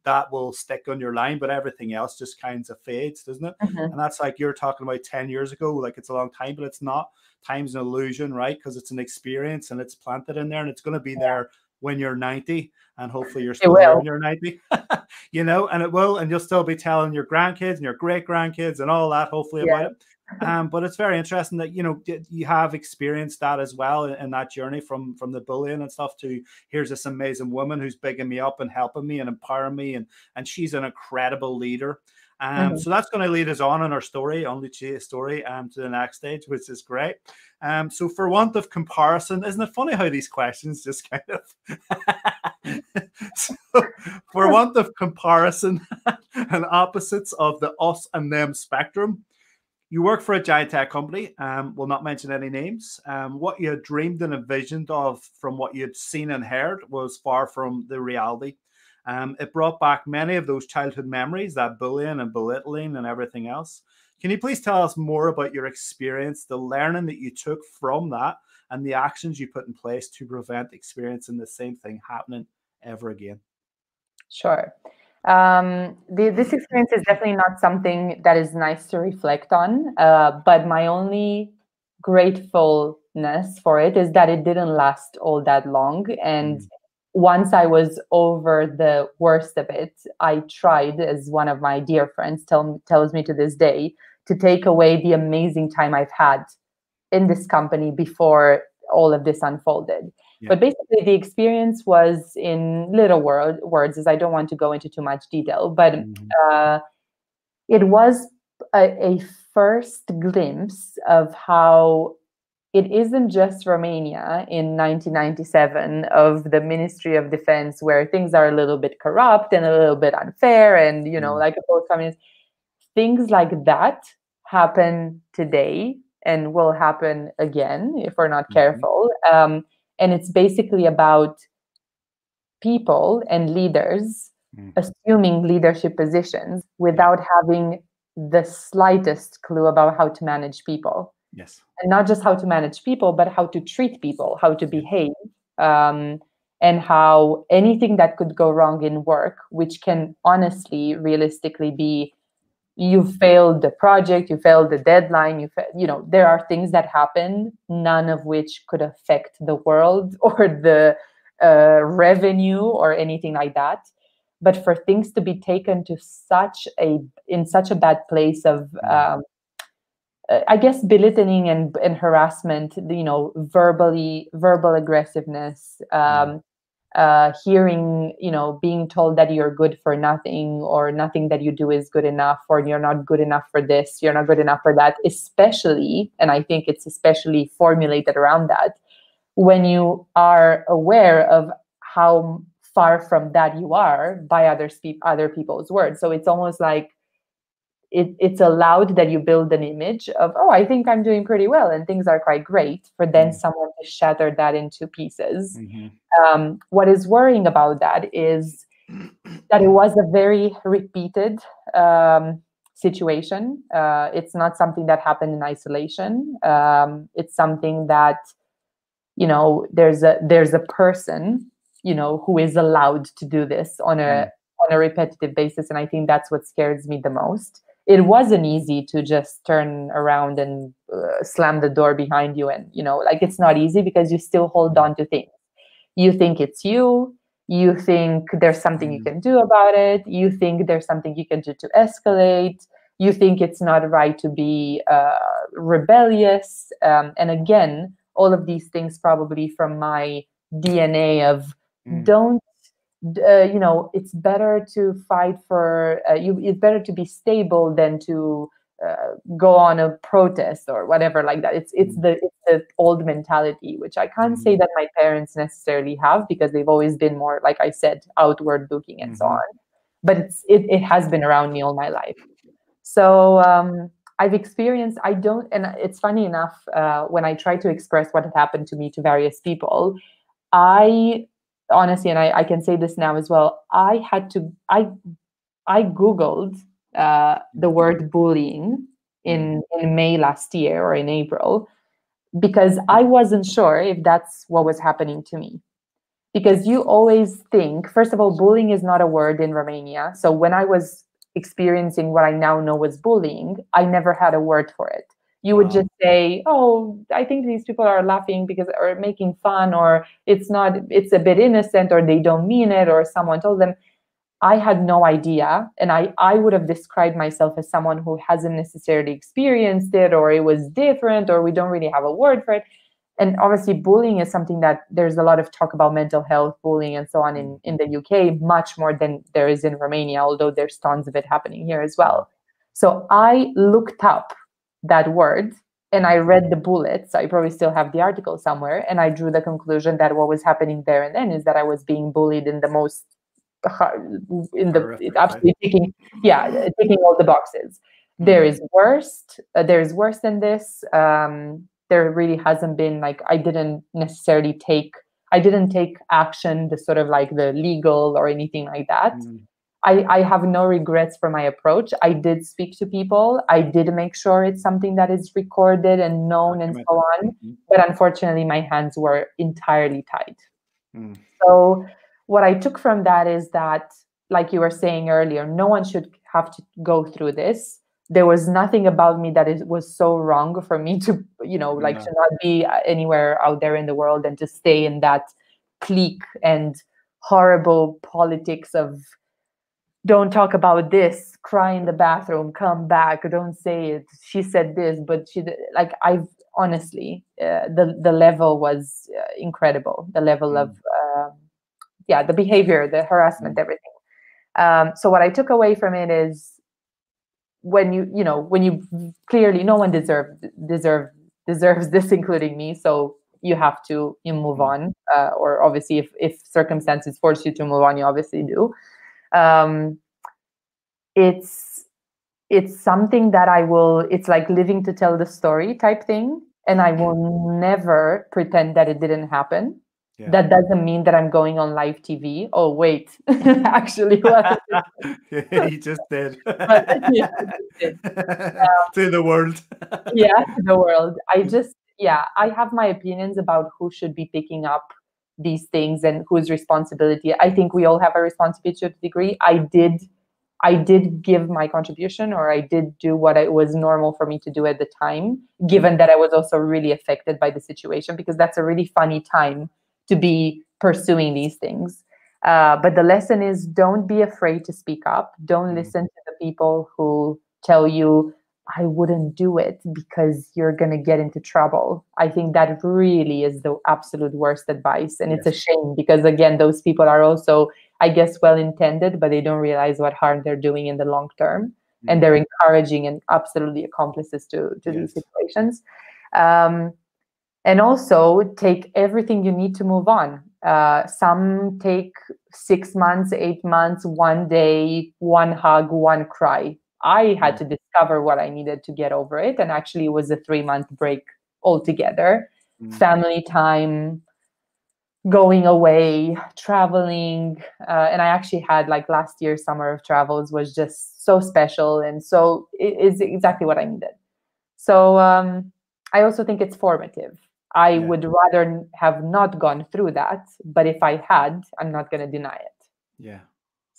that will stick on your line. But everything else just kind of fades, doesn't it? And that's like you're talking about 10 years ago, like it's a long time, but it's not. Time's an illusion, right? Because it's an experience and it's planted in there, and it's going to be there when you're 90, and hopefully you're still there when you're 90, and it will, and you'll still be telling your grandkids and your great grandkids and all that, hopefully, about it. But it's very interesting that, you have experienced that as well in that journey from the bullying and stuff to here's this amazing woman who's bigging me up and helping me and empowering me. And she's an incredible leader. So that's going to lead us on in our story, on Lucia's story, to the next stage, which is great. So for want of comparison, isn't it funny how these questions just kind of so for want of comparison and opposites of the us and them spectrum, you work for a giant tech company. Will not mention any names. What you had dreamed and envisioned of from what you'd seen and heard was far from the reality. It brought back many of those childhood memories, that bullying and belittling and everything else. Can you please tell us more about your experience, the learning that you took from that, and the actions you put in place to prevent experiencing the same thing happening ever again. Sure. This experience is definitely not something that is nice to reflect on, but my only gratefulness for it is that it didn't last all that long. And once I was over the worst of it, I tried, as one of my dear friends tells me to this day, to take away the amazing time I've had in this company before all of this unfolded. Yeah. But basically, the experience was in little words, as I don't want to go into too much detail, but it was a first glimpse of how it isn't just Romania in 1997 of the Ministry of Defense, where things are a little bit corrupt and a little bit unfair and, you know, like a post-communist. Things like that happen today and will happen again if we're not careful. And it's basically about people and leaders assuming leadership positions without having the slightest clue about how to manage people. Yes. And not just how to manage people, but how to treat people, how to behave, and how anything that could go wrong in work, which can honestly, realistically be you failed the project, you failed the deadline, there are things that happen, none of which could affect the world or the revenue or anything like that. But for things to be taken to in such a bad place of, I guess, belittling and harassment, verbal aggressiveness, hearing, being told that you're good for nothing or nothing that you do is good enough, or you're not good enough for this, you're not good enough for that, especially, and I think it's especially formulated around that, when you are aware of how far from that you are by other people's words. So it's almost like it's allowed that you build an image of, oh, I think I'm doing pretty well and things are quite great, for then someone to shatter that into pieces. What is worrying about that is that it was a very repeated situation. It's not something that happened in isolation. It's something that, there's a person, who is allowed to do this on a repetitive basis. And I think that's what scares me the most. It wasn't easy to just turn around and slam the door behind you. And, it's not easy because you still hold on to things. You think it's you. You think there's something you can do about it. You think there's something you can do to escalate. You think it's not right to be rebellious. And again, all of these things probably from my DNA of don't, it's better to fight for it's better to be stable than to go on a protest or whatever like that. It's the old mentality, which I can't say that my parents necessarily have, because they've always been more, like I said, outward looking and so on. But it has been around me all my life. So I've experienced, and it's funny enough, when I try to express what had happened to me to various people, I honestly, and I can say this now as well, I Googled the word bullying in May last year or in April, because I wasn't sure if that's what was happening to me. Because you always think, first of all, bullying is not a word in Romania. So when I was experiencing what I now know was bullying, I never had a word for it. You would just say, oh, I think these people are laughing or making fun, or it's a bit innocent, or they don't mean it, or someone told them. I had no idea. And I would have described myself as someone who hasn't necessarily experienced it, or it was different, or we don't really have a word for it. And obviously bullying is something that there's a lot of talk about, mental health, bullying and so on in the UK, much more than there is in Romania, although there's tons of it happening here as well. So I looked up that word and I read the bullets. I probably still have the article somewhere. And I drew the conclusion that what was happening there and then is that I was being bullied in the most, absolutely ticking all the boxes. There is worse than this. There really hasn't been, I didn't take action, the sort of like the legal or anything like that. I have no regrets for my approach. I did speak to people. I did make sure it's something that is recorded and known and so on. But unfortunately, my hands were entirely tied. So what I took from that is that, like you were saying earlier, no one should have to go through this. There was nothing about me that was so wrong for me to, to not be anywhere out there in the world and to stay in that clique and horrible politics of don't talk about this, cry in the bathroom, come back, don't say it. She said this, but I've honestly, the level was incredible. The level of, the behavior, the harassment, everything. So what I took away from it is when you clearly, no one deserves this, including me. So you move on, or obviously if circumstances force you to move on, you obviously do. It's something that it's like living to tell the story type thing. And I will never pretend that it didn't happen. Yeah. That doesn't mean that I'm going on live TV. Oh, wait, actually, what? He just did. Yeah, did. To the world. Yeah, to the world. I have my opinions about who should be picking up these things and whose responsibility. I think we all have a responsibility to a degree. I did give my contribution, or I did do what it was normal for me to do at the time, given that I was also really affected by the situation, because that's a really funny time to be pursuing these things. But the lesson is, don't be afraid to speak up. Don't listen to the people who tell you, I wouldn't do it because you're going to get into trouble. I think that really is the absolute worst advice. And it's a shame because, again, those people are also, I guess, well-intended, but they don't realize what harm they're doing in the long term. And they're encouraging and absolutely accomplices to these situations. And also take everything you need to move on. Some take 6 months, 8 months, 1 day, one hug, one cry. I had to discover what I needed to get over it. And actually it was a 3-month break altogether. Family time, going away, traveling. And I actually had, like, last year's summer of travels was just so special. And so it is exactly what I needed. So I also think it's formative. I would rather have not gone through that. But if I had, I'm not going to deny it. Yeah.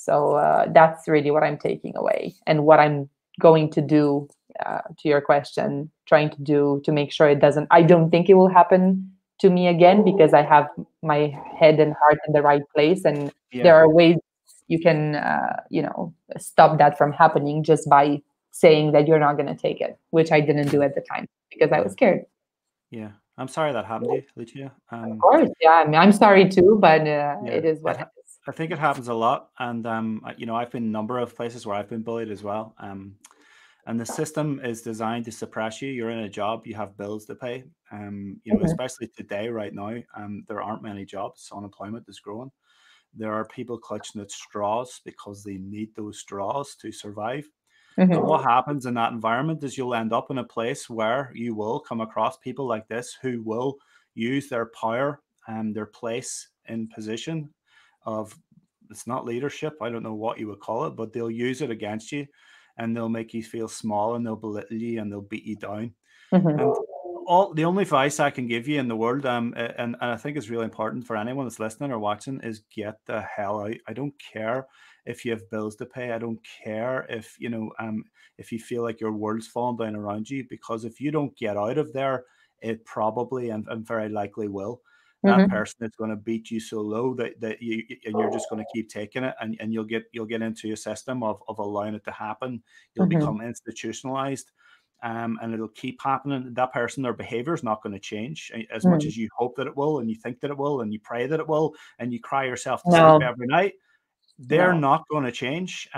So that's really what I'm taking away, and what I'm going to do, to your question, trying to do to make sure it doesn't. I don't think it will happen to me again, because I have my head and heart in the right place, and there are ways you can, stop that from happening just by saying that you're not going to take it, which I didn't do at the time because I was scared. Yeah, I'm sorry that happened to you, Lucia. Of course, yeah. I'm sorry too, but it is what it is. I think it happens a lot, and I've been in a number of places where I've been bullied as well. And the system is designed to suppress you. You're in a job, you have bills to pay. Especially today, right now, there aren't many jobs. Unemployment is growing. There are people clutching at straws because they need those straws to survive. So what happens in that environment is you'll end up in a place where you will come across people like this who will use their power and their place in position of, it's not leadership, I don't know what you would call it, but they'll use it against you, and they'll make you feel small, and they'll belittle you, and they'll beat you down. And the only advice I can give you in the world, and I think it's really important for anyone that's listening or watching, is get the hell out. I don't care if you have bills to pay. I don't care if if you feel like your world's falling down around you, because if you don't get out of there, it probably and very likely will. That person is going to beat you so low that you're just going to keep taking it, and you'll get into a system of allowing it to happen. You'll become institutionalized. And it'll keep happening. That person, their behavior is not going to change as much as you hope that it will, and you think that it will, and you pray that it will, and you cry yourself to sleep every night. They're not going to change.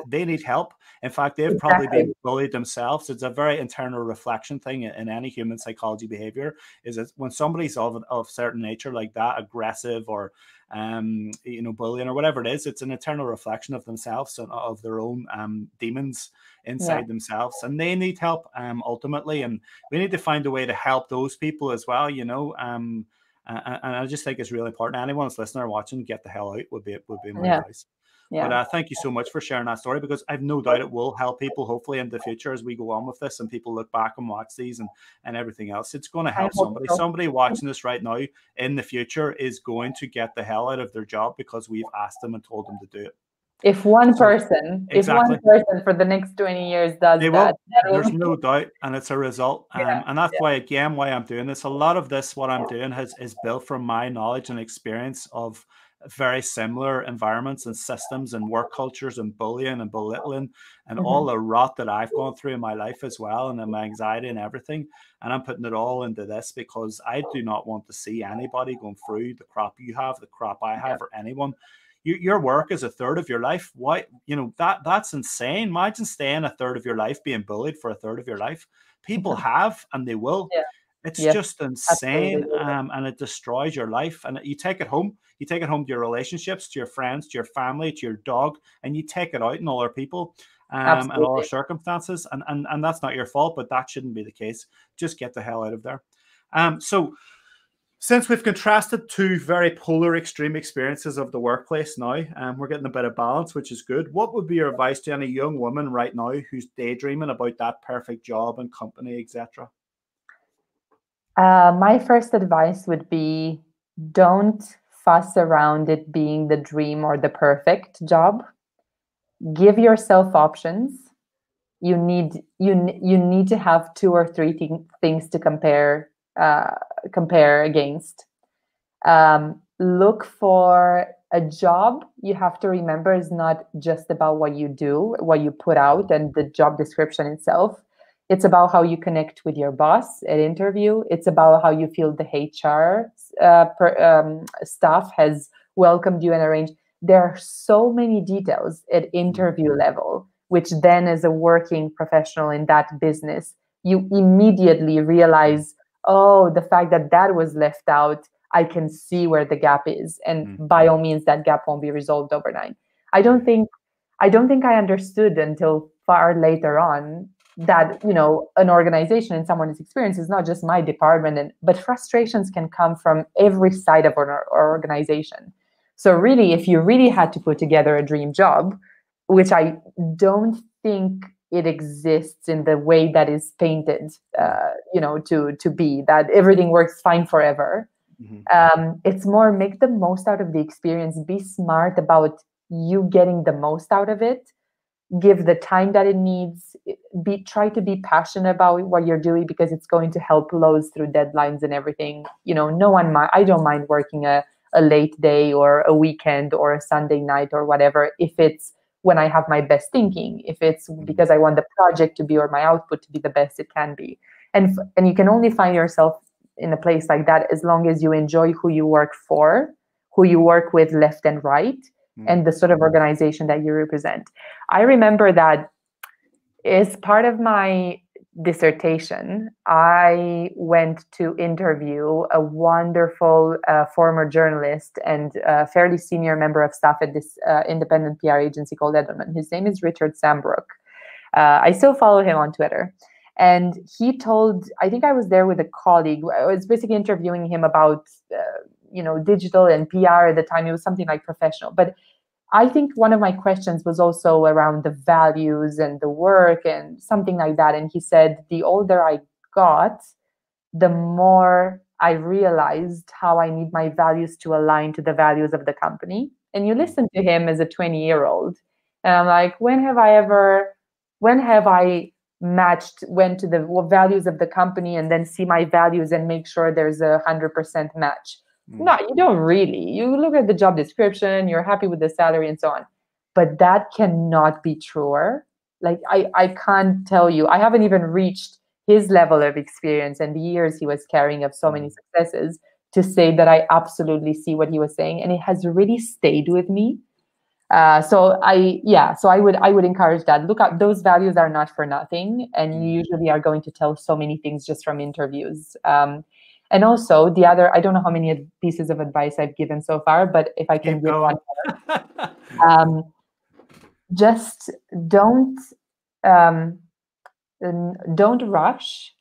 They need help. In fact, they've probably been bullied themselves. It's a very internal reflection thing in any human psychology behavior, is that when somebody's of certain nature like that, aggressive or bullying or whatever it is, it's an internal reflection of themselves and of their own demons inside themselves, and they need help ultimately. And we need to find a way to help those people as well, and I just think it's really important. Anyone that's listening or watching, get the hell out would be my advice. Yeah. But thank you so much for sharing that story, because I've no doubt it will help people hopefully in the future as we go on with this and people look back and watch these and everything else. It's going to help somebody. So. Somebody watching this right now in the future is going to get the hell out of their job because we've asked them and told them to do it. If one person for the next 20 years does that, there's no doubt, and it's a result. And that's why I'm doing this. A lot of this, what I'm doing is built from my knowledge and experience of very similar environments and systems and work cultures and bullying and belittling and all the rot that I've gone through in my life as well, and my anxiety and everything. And I'm putting it all into this because I do not want to see anybody going through the crap you have, the crap I have, or anyone. Your work is a third of your life. Why, that's insane. Imagine staying a third of your life being bullied for a third of your life. People have, and they will. Yeah. It's just insane, and it destroys your life. And you take it home. You take it home to your relationships, to your friends, to your family, to your dog, and you take it out on all our people and all our circumstances. And that's not your fault, but that shouldn't be the case. Just get the hell out of there. So since we've contrasted two very polar extreme experiences of the workplace now, we're getting a bit of balance, which is good. What would be your advice to any young woman right now who's daydreaming about that perfect job and company, etc.? My first advice would be, don't fuss around it being the dream or the perfect job. Give yourself options. You need to have 2 or 3 things to compare against. Look for a job. You have to remember is not just about what you do, what you put out, and the job description itself. It's about how you connect with your boss at interview. It's about how you feel the HR staff has welcomed you and arranged. There are so many details at interview level, which then as a working professional in that business, you immediately realize, oh, the fact that was left out, I can see where the gap is. And by all means, that gap won't be resolved overnight. I don't think I understood until far later on that, an organization and someone's experience is not just my department, but frustrations can come from every side of our organization. So really, if you really had to put together a dream job, which I don't think it exists in the way that is painted, to be, that everything works fine forever. It's more make the most out of the experience, be smart about you getting the most out of it, give the time that it needs, try to be passionate about what you're doing because it's going to help Lowe's through deadlines and everything. I don't mind working a late day or a weekend or a Sunday night or whatever, if it's when I have my best thinking, if it's because I want the project to be or my output to be the best it can be. And you can only find yourself in a place like that as long as you enjoy who you work for, who you work with left and right, and the sort of organization that you represent. I remember that as part of my dissertation, I went to interview a wonderful former journalist and fairly senior member of staff at this independent PR agency called Edelman. His name is Richard Sambrook. I still follow him on Twitter. And he told, I think I was there with a colleague. I was basically interviewing him about, digital and PR at the time. It was something like professional. But I think one of my questions was also around the values and the work and something like that. And he said, the older I got, the more I realized how I need my values to align to the values of the company. And you listen to him as a 20-year-old. And I'm like, when have I went to the values of the company and then see my values and make sure there's 100% match? No, you don't really. You look at the job description, you're happy with the salary and so on. But that cannot be truer. Like, I can't tell you. I haven't even reached his level of experience and the years he was carrying of so many successes to say that I absolutely see what he was saying. And it has really stayed with me. So I would encourage that. Look up, those values are not for nothing. And you usually are going to tell so many things just from interviews. And also the other, I don't know how many pieces of advice I've given so far, but if I can give one more, just don't rush.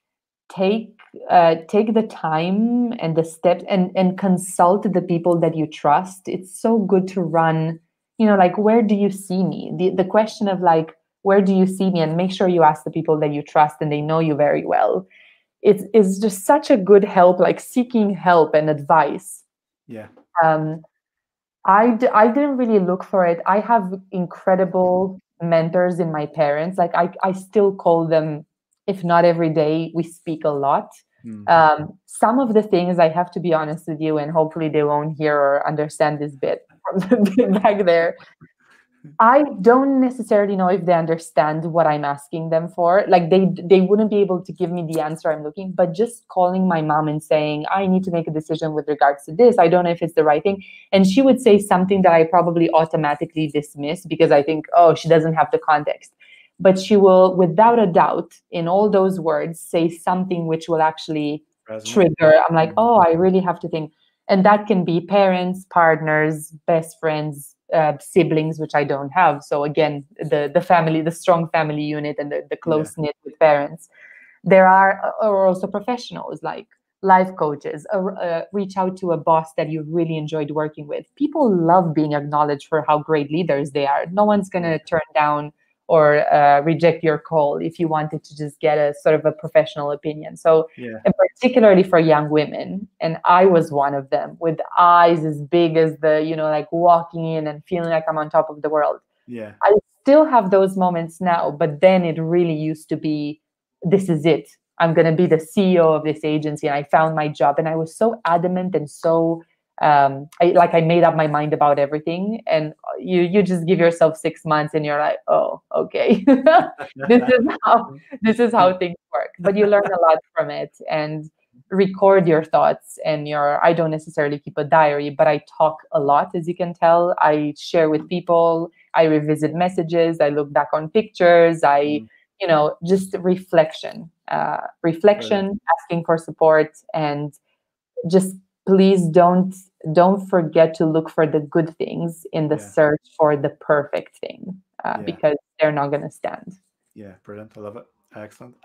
Take the time and the steps and consult the people that you trust. It's so good to run, like, where do you see me? The question of like, where do you see me? And make sure you ask the people that you trust and they know you very well. It's just such a good help, like seeking help and advice. Yeah. I didn't really look for it. I have incredible mentors in my parents. Like I still call them, if not every day, we speak a lot. Some of the things, I have to be honest with you, and hopefully they won't hear or understand this bit from the bit back there. I don't necessarily know if they understand what I'm asking them for. Like they wouldn't be able to give me the answer I'm looking, but just calling my mom and saying, I need to make a decision with regards to this. I don't know if it's the right thing. And she would say something that I probably automatically dismiss because I think, oh, she doesn't have the context. But she will, without a doubt, in all those words, say something which will actually trigger. I'm like, oh, I really have to think. And that can be parents, partners, best friends, siblings, which I don't have. So again, the family, the strong family unit and the close knit with parents. There are also professionals like life coaches. Reach out to a boss that you really enjoyed working with. People love being acknowledged for how great leaders they are. No one's going to turn down or reject your call if you wanted to just get a sort of a professional opinion. So and particularly for young women, and I was one of them, with eyes as big as the, like walking in and feeling like I'm on top of the world. Yeah. I still have those moments now, but then it really used to be, this is it. I'm going to be the CEO of this agency. And I found my job. And I was so adamant and so I made up my mind about everything. And you just give yourself 6 months and you're like, oh, okay, this is how things work. But you learn a lot from it and record your thoughts and I don't necessarily keep a diary, but I talk a lot, as you can tell. I share with people, I revisit messages, I look back on pictures, just reflection, asking for support, and just please don't forget to look for the good things in the search for the perfect thing, because they're not going to stand. Yeah, brilliant. I love it. Excellent.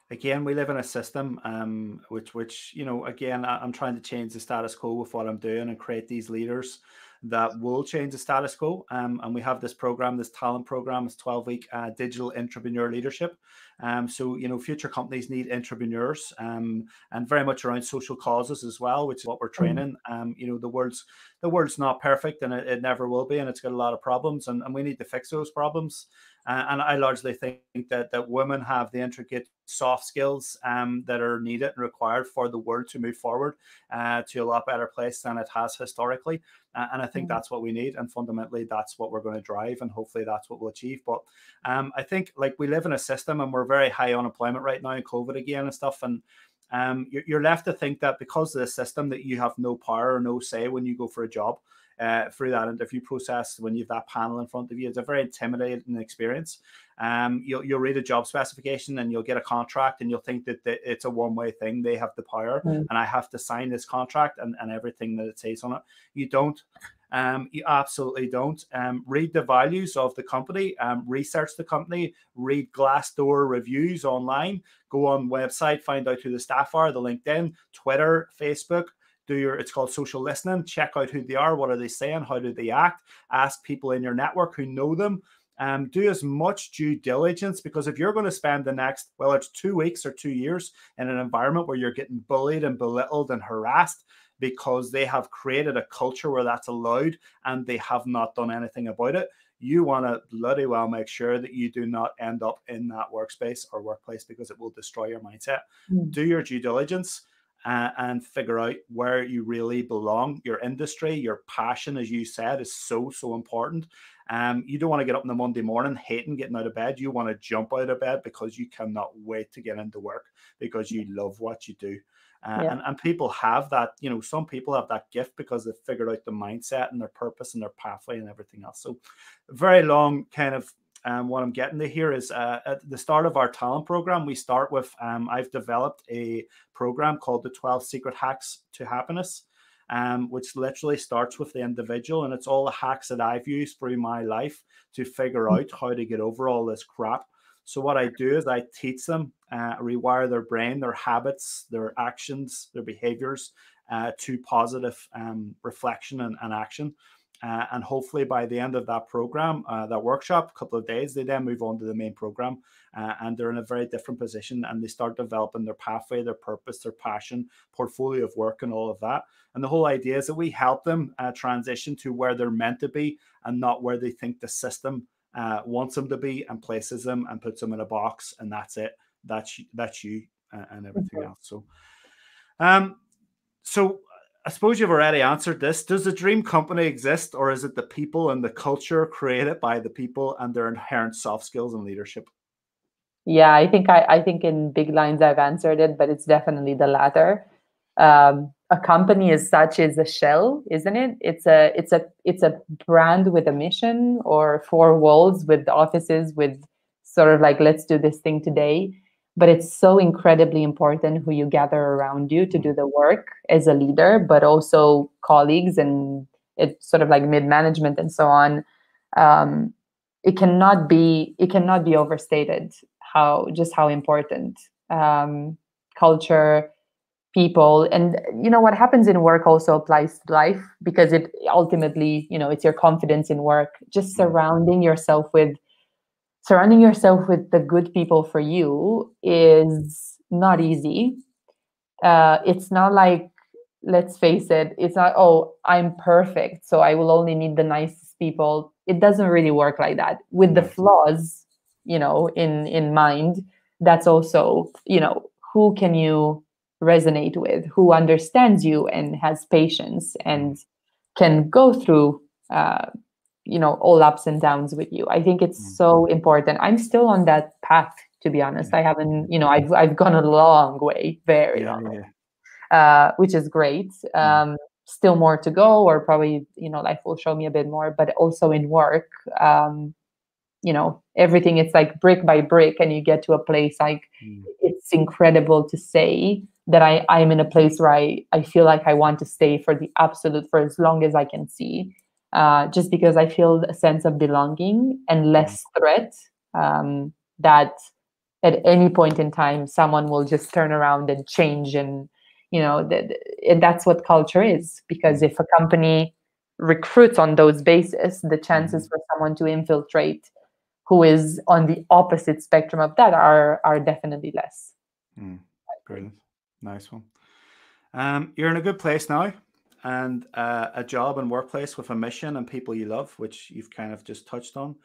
Again, we live in a system which again, I'm trying to change the status quo with what I'm doing and create these leaders that will change the status quo. And we have this program, this talent program, it's 12-week digital entrepreneur leadership. So, future companies need entrepreneurs, and very much around social causes as well, which is what we're training. The world's not perfect, and it never will be, and it's got a lot of problems, and we need to fix those problems. And I largely think that women have the intricate soft skills that are needed and required for the world to move forward to a lot better place than it has historically. And I think that's what we need. And fundamentally, that's what we're going to drive. And hopefully that's what we'll achieve. But I think we live in a system and we're very high unemployment right now in COVID again and stuff. And you're left to think that because of the system that you have no power or no say when you go for a job. Through that interview process, when you have that panel in front of you, it's a very intimidating experience. You'll read a job specification and you'll get a contract and you'll think that it's a one-way thing. They have the power and I have to sign this contract and everything that it says on it. You don't. You absolutely don't. Read the values of the company, research the company, read Glassdoor reviews online, go on website, find out who the staff are, the LinkedIn, Twitter, Facebook. It's called social listening. Check out who they are. What are they saying? How do they act? Ask people in your network who know them. Do as much due diligence, because if you're going to spend the next, well, it's 2 weeks or 2 years in an environment where you're getting bullied and belittled and harassed because they have created a culture where that's allowed and they have not done anything about it, you want to bloody well make sure that you do not end up in that workspace or workplace, because it will destroy your mindset. Do your due diligence. And figure out where you really belong. Your industry, your passion, as you said, is so important. You don't want to get up in the Monday morning hating getting out of bed. You want to jump out of bed because you cannot wait to get into work because you love what you do. And people have that, some people have that gift because they've figured out the mindset and their purpose and their pathway and everything else. So very long kind of what I'm getting to here is at the start of our talent program, we start with, I've developed a program called the 12 Secret Hacks to Happiness, which literally starts with the individual. And it's all the hacks that I've used through my life to figure out how to get over all this crap. So what I do is I teach them, rewire their brain, their habits, their actions, their behaviors to positive reflection and action. And hopefully by the end of that program, that workshop, a couple of days, they then move on to the main program, and they're in a very different position, and they start developing their pathway, their purpose, their passion, portfolio of work, and all of that. And the whole idea is that we help them transition to where they're meant to be and not where they think the system wants them to be and places them and puts them in a box, and that's it. That's you and everything else. So I suppose you've already answered this. Does the dream company exist, or is it the people and the culture created by the people and their inherent soft skills and leadership? Yeah, I think in big lines I've answered it, but it's definitely the latter. A company as such is a shell, isn't it? It's a brand with a mission, or four walls with offices with sort of like, let's do this thing today. But it's so incredibly important who you gather around you to do the work as a leader, but also colleagues and it's sort of like mid-management and so on. It cannot be overstated how important culture, people, and what happens in work also applies to life, because it ultimately, it's your confidence in work. Just surrounding yourself with the good people for you is not easy. It's not like, let's face it, it's not, oh, I'm perfect, so I will only meet the nicest people. It doesn't really work like that. With the flaws, in mind, that's also, who can you resonate with, who understands you and has patience and can go through all ups and downs with you. I think it's so important. I'm still on that path, to be honest. I haven't, I've gone a long way, very long way, which is great. Still more to go, or probably, life will show me a bit more, but also in work, everything, it's like brick by brick, and you get to a place like, it's incredible to say that I'm in a place where I feel like I want to stay for as long as I can see. Just because I feel a sense of belonging and less threat, that at any point in time, someone will just turn around and change. And, and that's what culture is. Because if a company recruits on those bases, the chances for someone to infiltrate who is on the opposite spectrum of that are definitely less. Brilliant. Nice one. You're in a good place now, and a job and workplace with a mission and people you love, which you've kind of just touched on.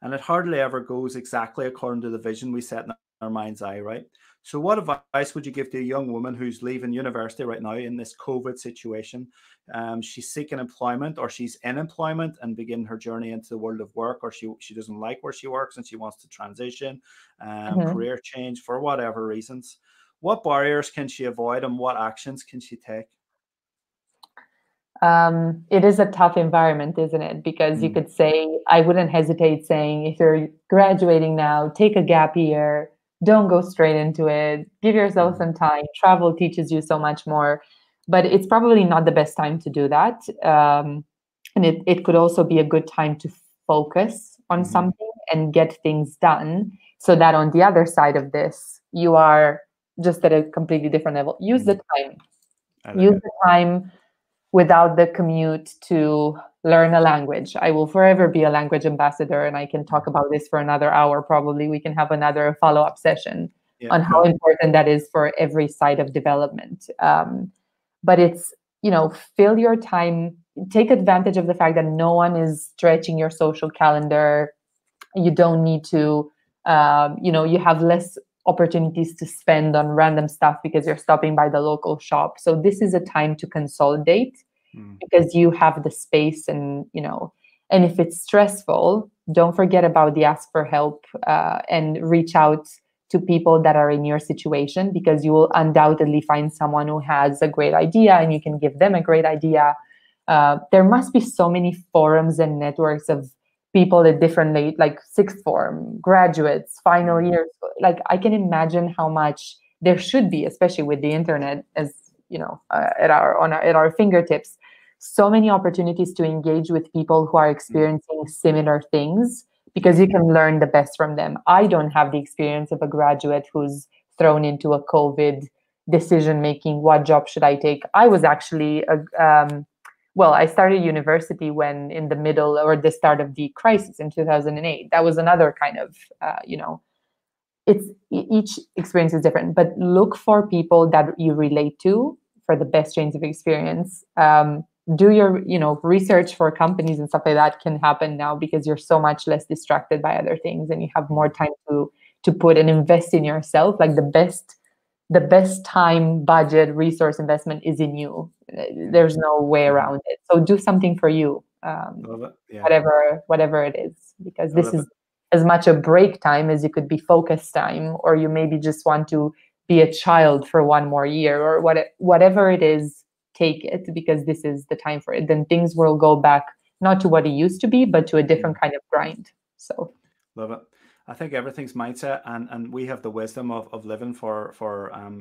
And it hardly ever goes exactly according to the vision we set in our mind's eye, right? So what advice would you give to a young woman who's leaving university right now in this COVID situation? She's seeking employment, or she's in employment and begin her journey into the world of work, or she doesn't like where she works and she wants to transition, career change for whatever reasons. What barriers can she avoid, and what actions can she take? It is a tough environment, isn't it? Because you could say, I wouldn't hesitate saying, if you're graduating now, take a gap year, don't go straight into it, give yourself some time. Travel teaches you so much more, but it's probably not the best time to do that. And it could also be a good time to focus on something and get things done, so that on the other side of this, you are just at a completely different level. Use the time. Use the time without the commute to learn a language. I will forever be a language ambassador, and I can talk about this for another hour. Probably we can have another follow-up session on how important that is for every side of development. But it's, fill your time, take advantage of the fact that no one is stretching your social calendar. You don't need to, you have less opportunities to spend on random stuff because you're stopping by the local shop. So this is a time to consolidate, because you have the space, and and if it's stressful, don't forget about the ask for help, and reach out to people that are in your situation, because you will undoubtedly find someone who has a great idea and you can give them a great idea. There must be so many forums and networks of people at different late, like sixth form, graduates, final years. Like, I can imagine how much there should be, especially with the internet, as at our fingertips. So many opportunities to engage with people who are experiencing similar things, because you can learn the best from them. I don't have the experience of a graduate who's thrown into a COVID decision making. What job should I take? I was actually well, I started university when in the middle or the start of the crisis in 2008. That was another kind of, it's each experience is different, but look for people that you relate to for the best change of experience. Do your, research for companies and stuff like that can happen now because you're so much less distracted by other things and you have more time to put and invest in yourself. Like the best time, budget, resource investment is in you. There's no way around it. So do something for you, whatever it is, because this is as much a break time as it could be focus time, or you maybe just want to be a child for one more year, or whatever it is, take it, because this is the time for it. Then things will go back, not to what it used to be, but to a different kind of grind. So love it. I think everything's mindset, and we have the wisdom of living for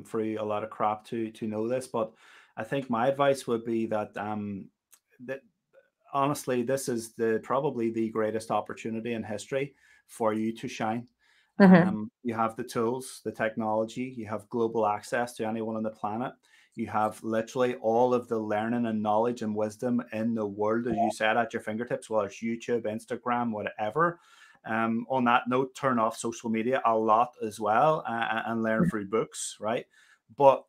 through a lot of crap to know this. But I think my advice would be that that honestly, this is probably the greatest opportunity in history for you to shine. You have the tools, the technology, you have global access to anyone on the planet. You have literally all of the learning and knowledge and wisdom in the world, as you said, at your fingertips, whether it's YouTube, Instagram, whatever. On that note, turn off social media a lot as well, and learn through books, right? But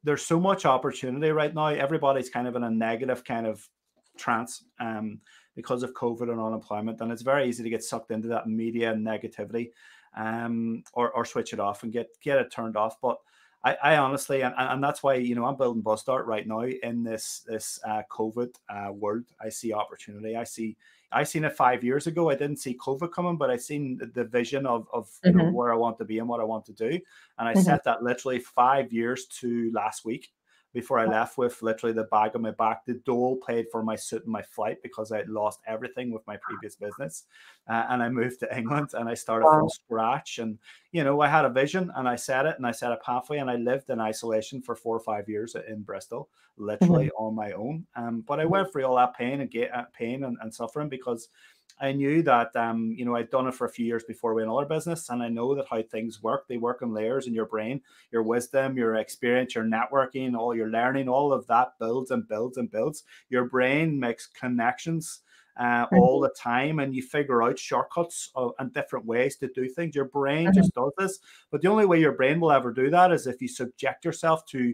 there's so much opportunity right now. Everybody's kind of in a negative kind of trance because of COVID and unemployment, and it's very easy to get sucked into that media negativity, or switch it off and get it turned off. But I honestly, and that's why, I'm building Buzzstart right now in this COVID world. I see opportunity. I seen it 5 years ago. I didn't see COVID coming, but I seen the vision of where I want to be and what I want to do. And I set that literally 5 years to last week, before I left, with literally the bag on my back. The dole paid for my suit and my flight because I had lost everything with my previous business. And I moved to England and I started from scratch. And, I had a vision and I set it pathway, and I lived in isolation for 4 or 5 years in Bristol, literally on my own. But I went through all that pain and suffering because I knew that, I'd done it for a few years before we had another business, and I know that how things work. They work in layers in your brain, your wisdom, your experience, your networking, all your learning, all of that builds and builds and builds. Your brain makes connections all the time, and you figure out shortcuts and different ways to do things. Your brain just does this, but the only way your brain will ever do that is if you subject yourself to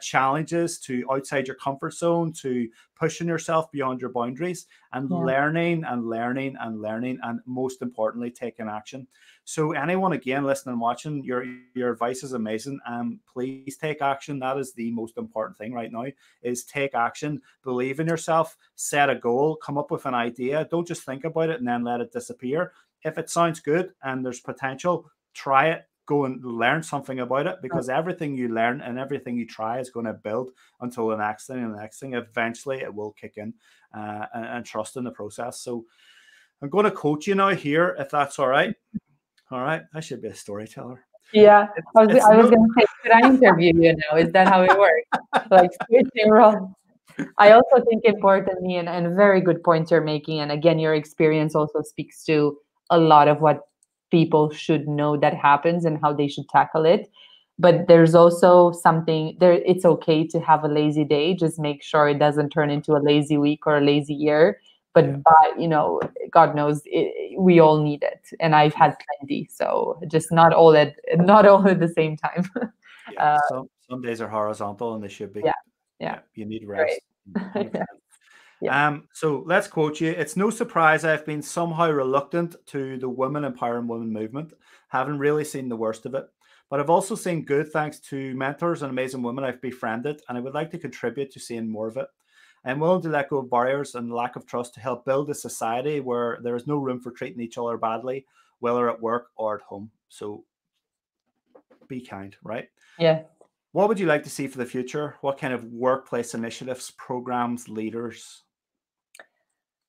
challenges, to outside your comfort zone, to pushing yourself beyond your boundaries, and learning and learning and learning, and most importantly, taking action. So anyone, again, listening and watching, your advice is amazing. Please take action. That is the most important thing right now, is take action. Believe in yourself, set a goal, come up with an idea. Don't just think about it and then let it disappear. If it sounds good and there's potential, try it. Go and learn something about it, because everything you learn and everything you try is going to build until the next thing and the next thing. Eventually it will kick in, and trust in the process. So I'm going to coach you now here, if that's all right. All right. I should be a storyteller. Yeah. I was going to say, should I interview you now? Is that how it works? Like switching roles. I also think importantly, and very good points you're making. And again, your experience also speaks to a lot of what people should know that happens and how they should tackle it. But there's also something there. It's okay to have a lazy day. Just make sure it doesn't turn into a lazy week or a lazy year. But God knows we all need it, and I've had plenty. So just not all at the same time. Some days are horizontal, and they should be. Yeah. You need rest. Yeah. So let's quote you. It's no surprise I've been somehow reluctant to the women empowering women movement, having really seen the worst of it. But I've also seen good thanks to mentors and amazing women I've befriended, and I would like to contribute to seeing more of it. I'm willing to let go of barriers and lack of trust to help build a society where there is no room for treating each other badly, whether at work or at home. So be kind, right? Yeah. What would you like to see for the future? What kind of workplace initiatives, programs, leaders?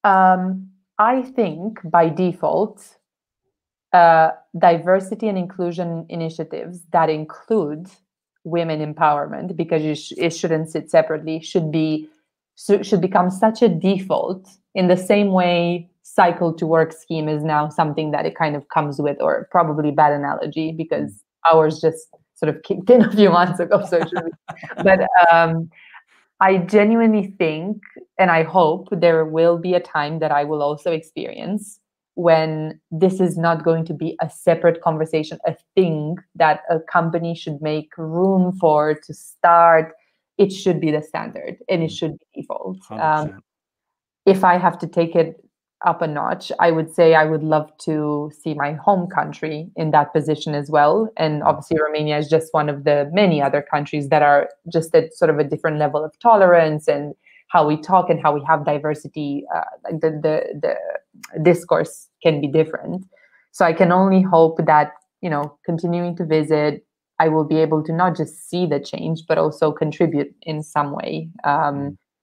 I think by default, diversity and inclusion initiatives that include women empowerment, because it shouldn't sit separately, should become such a default, in the same way cycle to work scheme is now something that it kind of comes with, or probably bad analogy, because ours just sort of kicked in a few months ago. So but I genuinely think, and I hope there will be a time that I will also experience when this is not going to be a separate conversation, a thing that a company should make room for to start. It should be the standard and it should be default. 100%. If I have to take it up a notch, I would say I would love to see my home country in that position as well. And obviously, Romania is just one of the many other countries that are just at sort of a different level of tolerance and how we talk and how we have diversity. The discourse can be different. So I can only hope that, continuing to visit, I will be able to not just see the change, but also contribute in some way,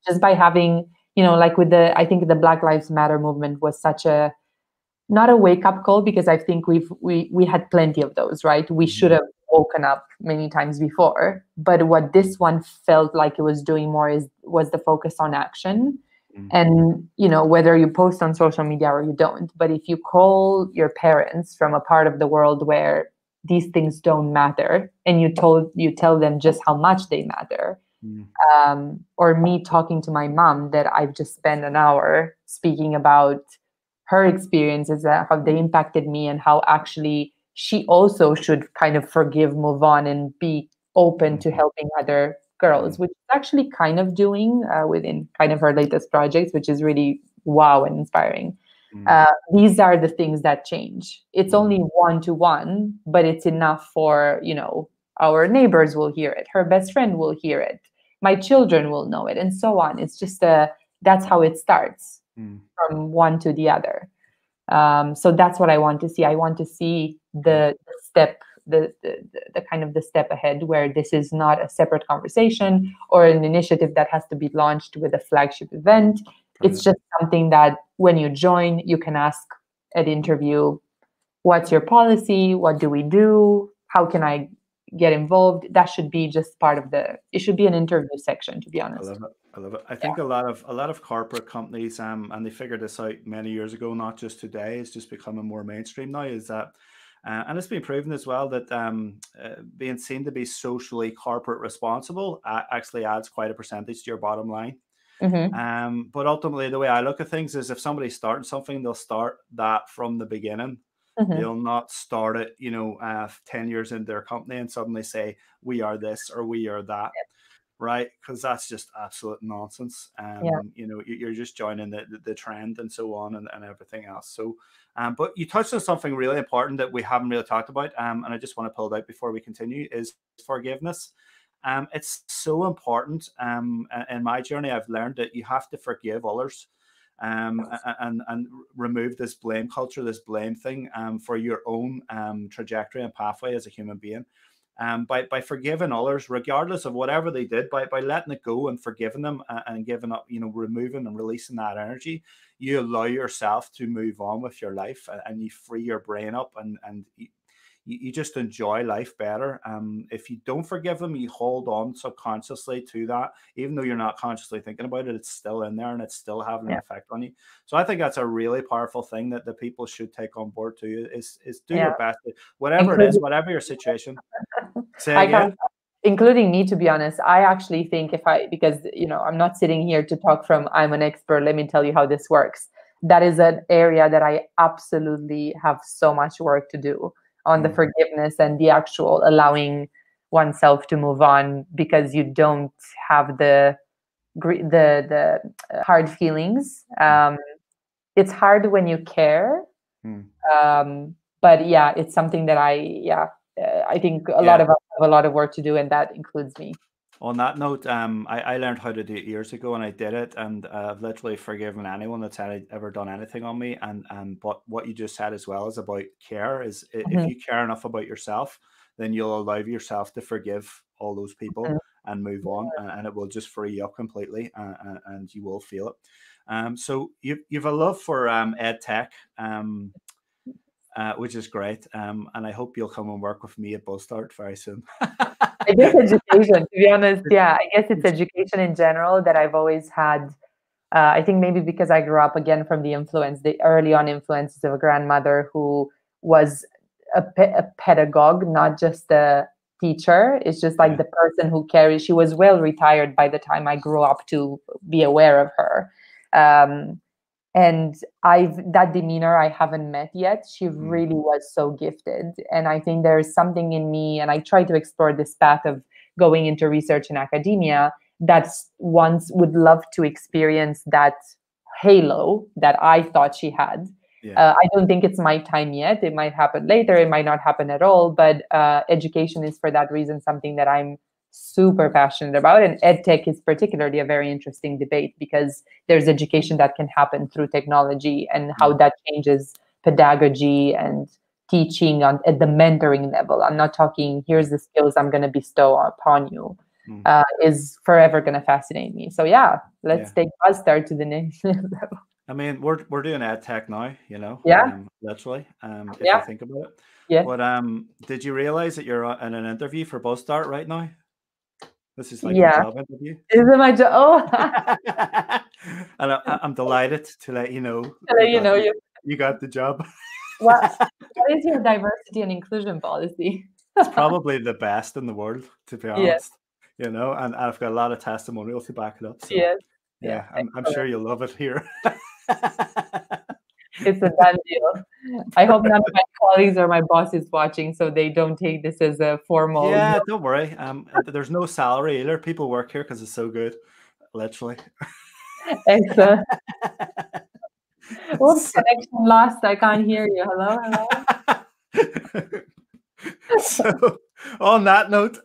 just by having, like with I think the Black Lives Matter movement was such not a wake up call, because I think we had plenty of those, right? We should have woken up many times before. But what this one felt like it was doing more was the focus on action. And, whether you post on social media or you don't, but if you call your parents from a part of the world where these things don't matter, and you tell them just how much they matter, or me talking to my mom that I've just spent an hour speaking about her experiences, how they impacted me, and how actually she also should kind of forgive, move on, and be open to helping other girls, which is actually kind of doing within kind of her latest projects, which is really wow and inspiring. These are the things that change. It's only one-to-one, but it's enough for, our neighbors will hear it, her best friend will hear it, my children will know it, and so on. It's just that's how it starts, from one to the other. So that's what I want to see. I want to see the step, the kind of the step ahead, where this is not a separate conversation or an initiative that has to be launched with a flagship event. It's just something that when you join, you can ask at interview, what's your policy? What do we do? How can I get involved? That should be just part of it should be an interview section, to be honest. I love it. I think a lot of corporate companies, and they figured this out many years ago, not just today, it's just becoming more mainstream now, is that, and it's been proven as well that being seen to be socially corporate responsible actually adds quite a percentage to your bottom line. But ultimately, the way I look at things is, if somebody's starting something, they'll start that from the beginning. They'll not start it, 10 years into their company and suddenly say, we are this or we are that. Right, because that's just absolute nonsense. You're just joining the trend and so on, and everything else. So, but you touched on something really important that we haven't really talked about, and I just want to pull it out before we continue, is forgiveness. It's so important. In my journey, I've learned that you have to forgive others, and remove this blame culture, this blame thing, for your own trajectory and pathway as a human being. By forgiving others, regardless of whatever they did, by letting it go and forgiving them, and giving up, removing and releasing that energy, you allow yourself to move on with your life, and you free your brain up, and you just enjoy life better. If you don't forgive them, you hold on subconsciously to that, even though you're not consciously thinking about it. It's still in there and it's still having an effect on you. So I think that's a really powerful thing that the people should take on board too, is do your best, whatever it is, whatever your situation. Say again. Including me, to be honest. I actually think because I'm not sitting here to talk from I'm an expert, let me tell you how this works. That is an area that I absolutely have so much work to do on, the forgiveness and the actual allowing oneself to move on, because you don't have the hard feelings. It's hard when you care, but yeah, it's something that I think a lot of us have a lot of work to do, and that includes me. On that note, I learned how to do it years ago, and I did it, and I've literally forgiven anyone that's ever done anything on me. But what you just said as well is about care. Is if you care enough about yourself, then you'll allow yourself to forgive all those people and move on, and it will just free you up completely, and you will feel it. So you've a love for ed tech, which is great, and I hope you'll come and work with me at Buzzstart very soon. I guess education, to be honest. Yeah, I guess it's education in general that I've always had. I think maybe because I grew up again from the early on influences of a grandmother who was a pedagogue, not just a teacher. It's just like the person who carries. She was well retired by the time I grew up to be aware of her. And that demeanor I haven't met yet. She really was so gifted. And I think there's something in me, and I try to explore this path of going into research and academia, that once would love to experience that halo that I thought she had. I don't think it's my time yet. It might happen later. It might not happen at all. But education is, for that reason, something that I'm super passionate about. And EdTech is particularly a very interesting debate, because there's education that can happen through technology, and how that changes pedagogy and teaching at the mentoring level. I'm not talking, here's the skills I'm going to bestow upon you, is forever going to fascinate me. So let's take Buzzstar to the next level. I mean, we're doing EdTech now, literally, if you think about it. Yeah. But did you realize that you're in an interview for Buzzstart right now? This is like a job interview. Is it my job? Oh. And I'm delighted to let you know. You got the job. What is your diversity and inclusion policy? It's probably the best in the world, to be honest. And I've got a lot of testimonials to back it up. So I'm sure you'll love it here. It's a done deal. I hope none of my colleagues or my boss is watching, so they don't take this as a formal. Yeah, don't worry. There's no salary either. People work here because it's so good, literally. Excellent. Whoops, connection lost. I can't hear you. Hello. So, on that note,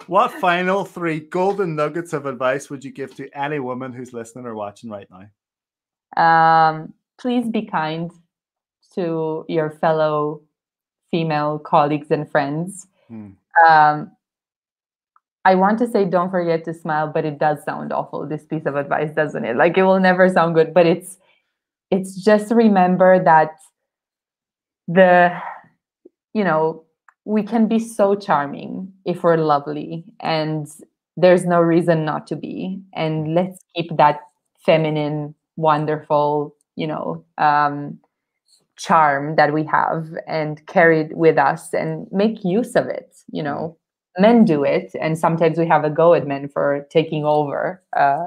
what final 3 golden nuggets of advice would you give to any woman who's listening or watching right now? Please be kind to your fellow female colleagues and friends. I want to say don't forget to smile, but it does sound awful, this piece of advice, doesn't it? Like, it will never sound good, but it's just remember that we can be so charming if we're lovely, and there's no reason not to be. And let's keep that feminine, wonderful, charm that we have and carry it with us and make use of it. Men do it, and sometimes we have a go at men for taking over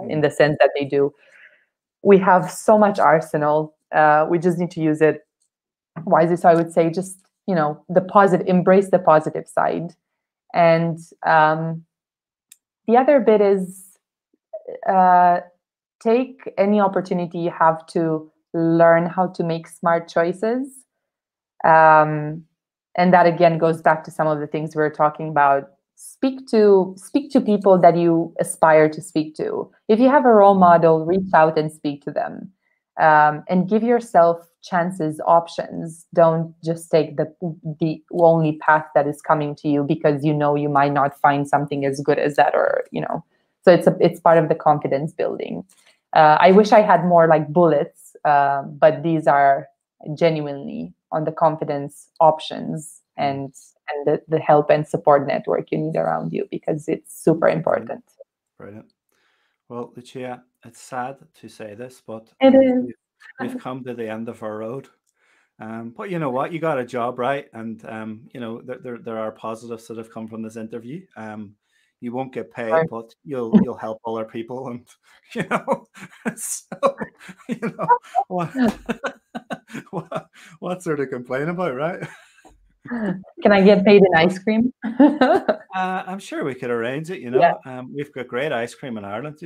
in the sense that they do. We have so much arsenal. We just need to use it wisely. So I would say just, embrace the positive side. And the other bit is take any opportunity you have to learn how to make smart choices. And that again goes back to some of the things we were talking about. Speak to people that you aspire to speak to. If you have a role model, reach out and speak to them. And give yourself chances, options. Don't just take the only path that is coming to you, because you might not find something as good as that, or So it's part of the confidence building. I wish I had more like bullets, but these are genuinely on the confidence options and the help and support network you need around you, because it's super important. Brilliant. Well, Lucia, it's sad to say this, but it is. We've come to the end of our road. But you know what? You got a job, right? And there are positives that have come from this interview. You won't get paid, but you'll help other people, and so what's there to complain about, right? Can I get paid in ice cream? I'm sure we could arrange it. We've got great ice cream in Ireland.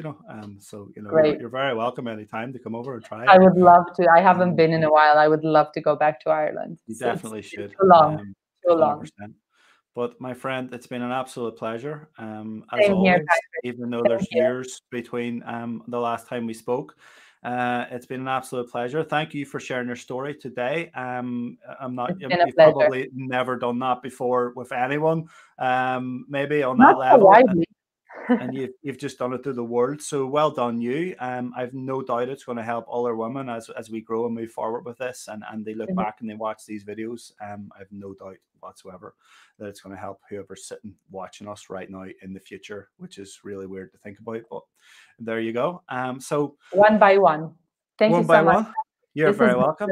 So you're very welcome anytime to come over and try it. I would love to. I haven't been in a while. I would love to go back to Ireland. You definitely should. Too long. 100%. But my friend, it's been an absolute pleasure. As always, even though there's years between the last time we spoke. It's been an absolute pleasure. Thank you for sharing your story today. You've probably never done that before with anyone, maybe on that level. And you've just done it to the world. So well done you. I've no doubt it's going to help other women as we grow and move forward with this, and they look back and they watch these videos. I've no doubt whatsoever that it's going to help whoever's sitting watching us right now in the future, which is really weird to think about, but there you go. So one by one. Thank you so much. You're very welcome.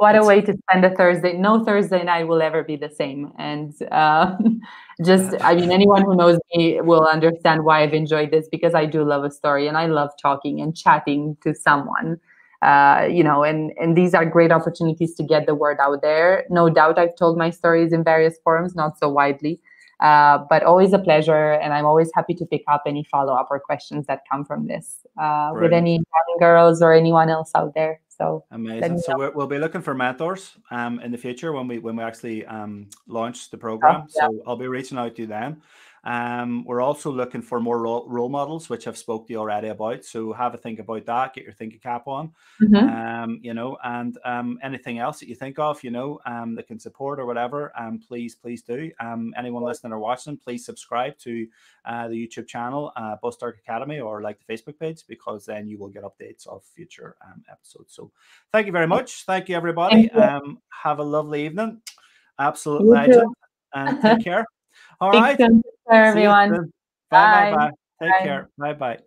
What a way to spend a Thursday. No Thursday night will ever be the same. And I mean, anyone who knows me will understand why I've enjoyed this, because I do love a story and I love talking and chatting to someone, and these are great opportunities to get the word out there. No doubt I've told my stories in various forums, not so widely, but always a pleasure. And I'm always happy to pick up any follow-up or questions that come from this with any young girls or anyone else out there. So amazing. So we'll be looking for mentors in the future when we actually launch the program. So I'll be reaching out to them. We're also looking for more role models, which I've spoke to you already about. So have a think about that. Get your thinking cap on, and anything else that you think of, that can support or whatever. Please do. Anyone listening or watching, please subscribe to the YouTube channel, Bustard Academy, or like the Facebook page, because then you will get updates of future episodes. So thank you very much. Thank you, everybody. Have a lovely evening. Absolute legend. And take care. All right. Everyone. Bye. Take care. Bye.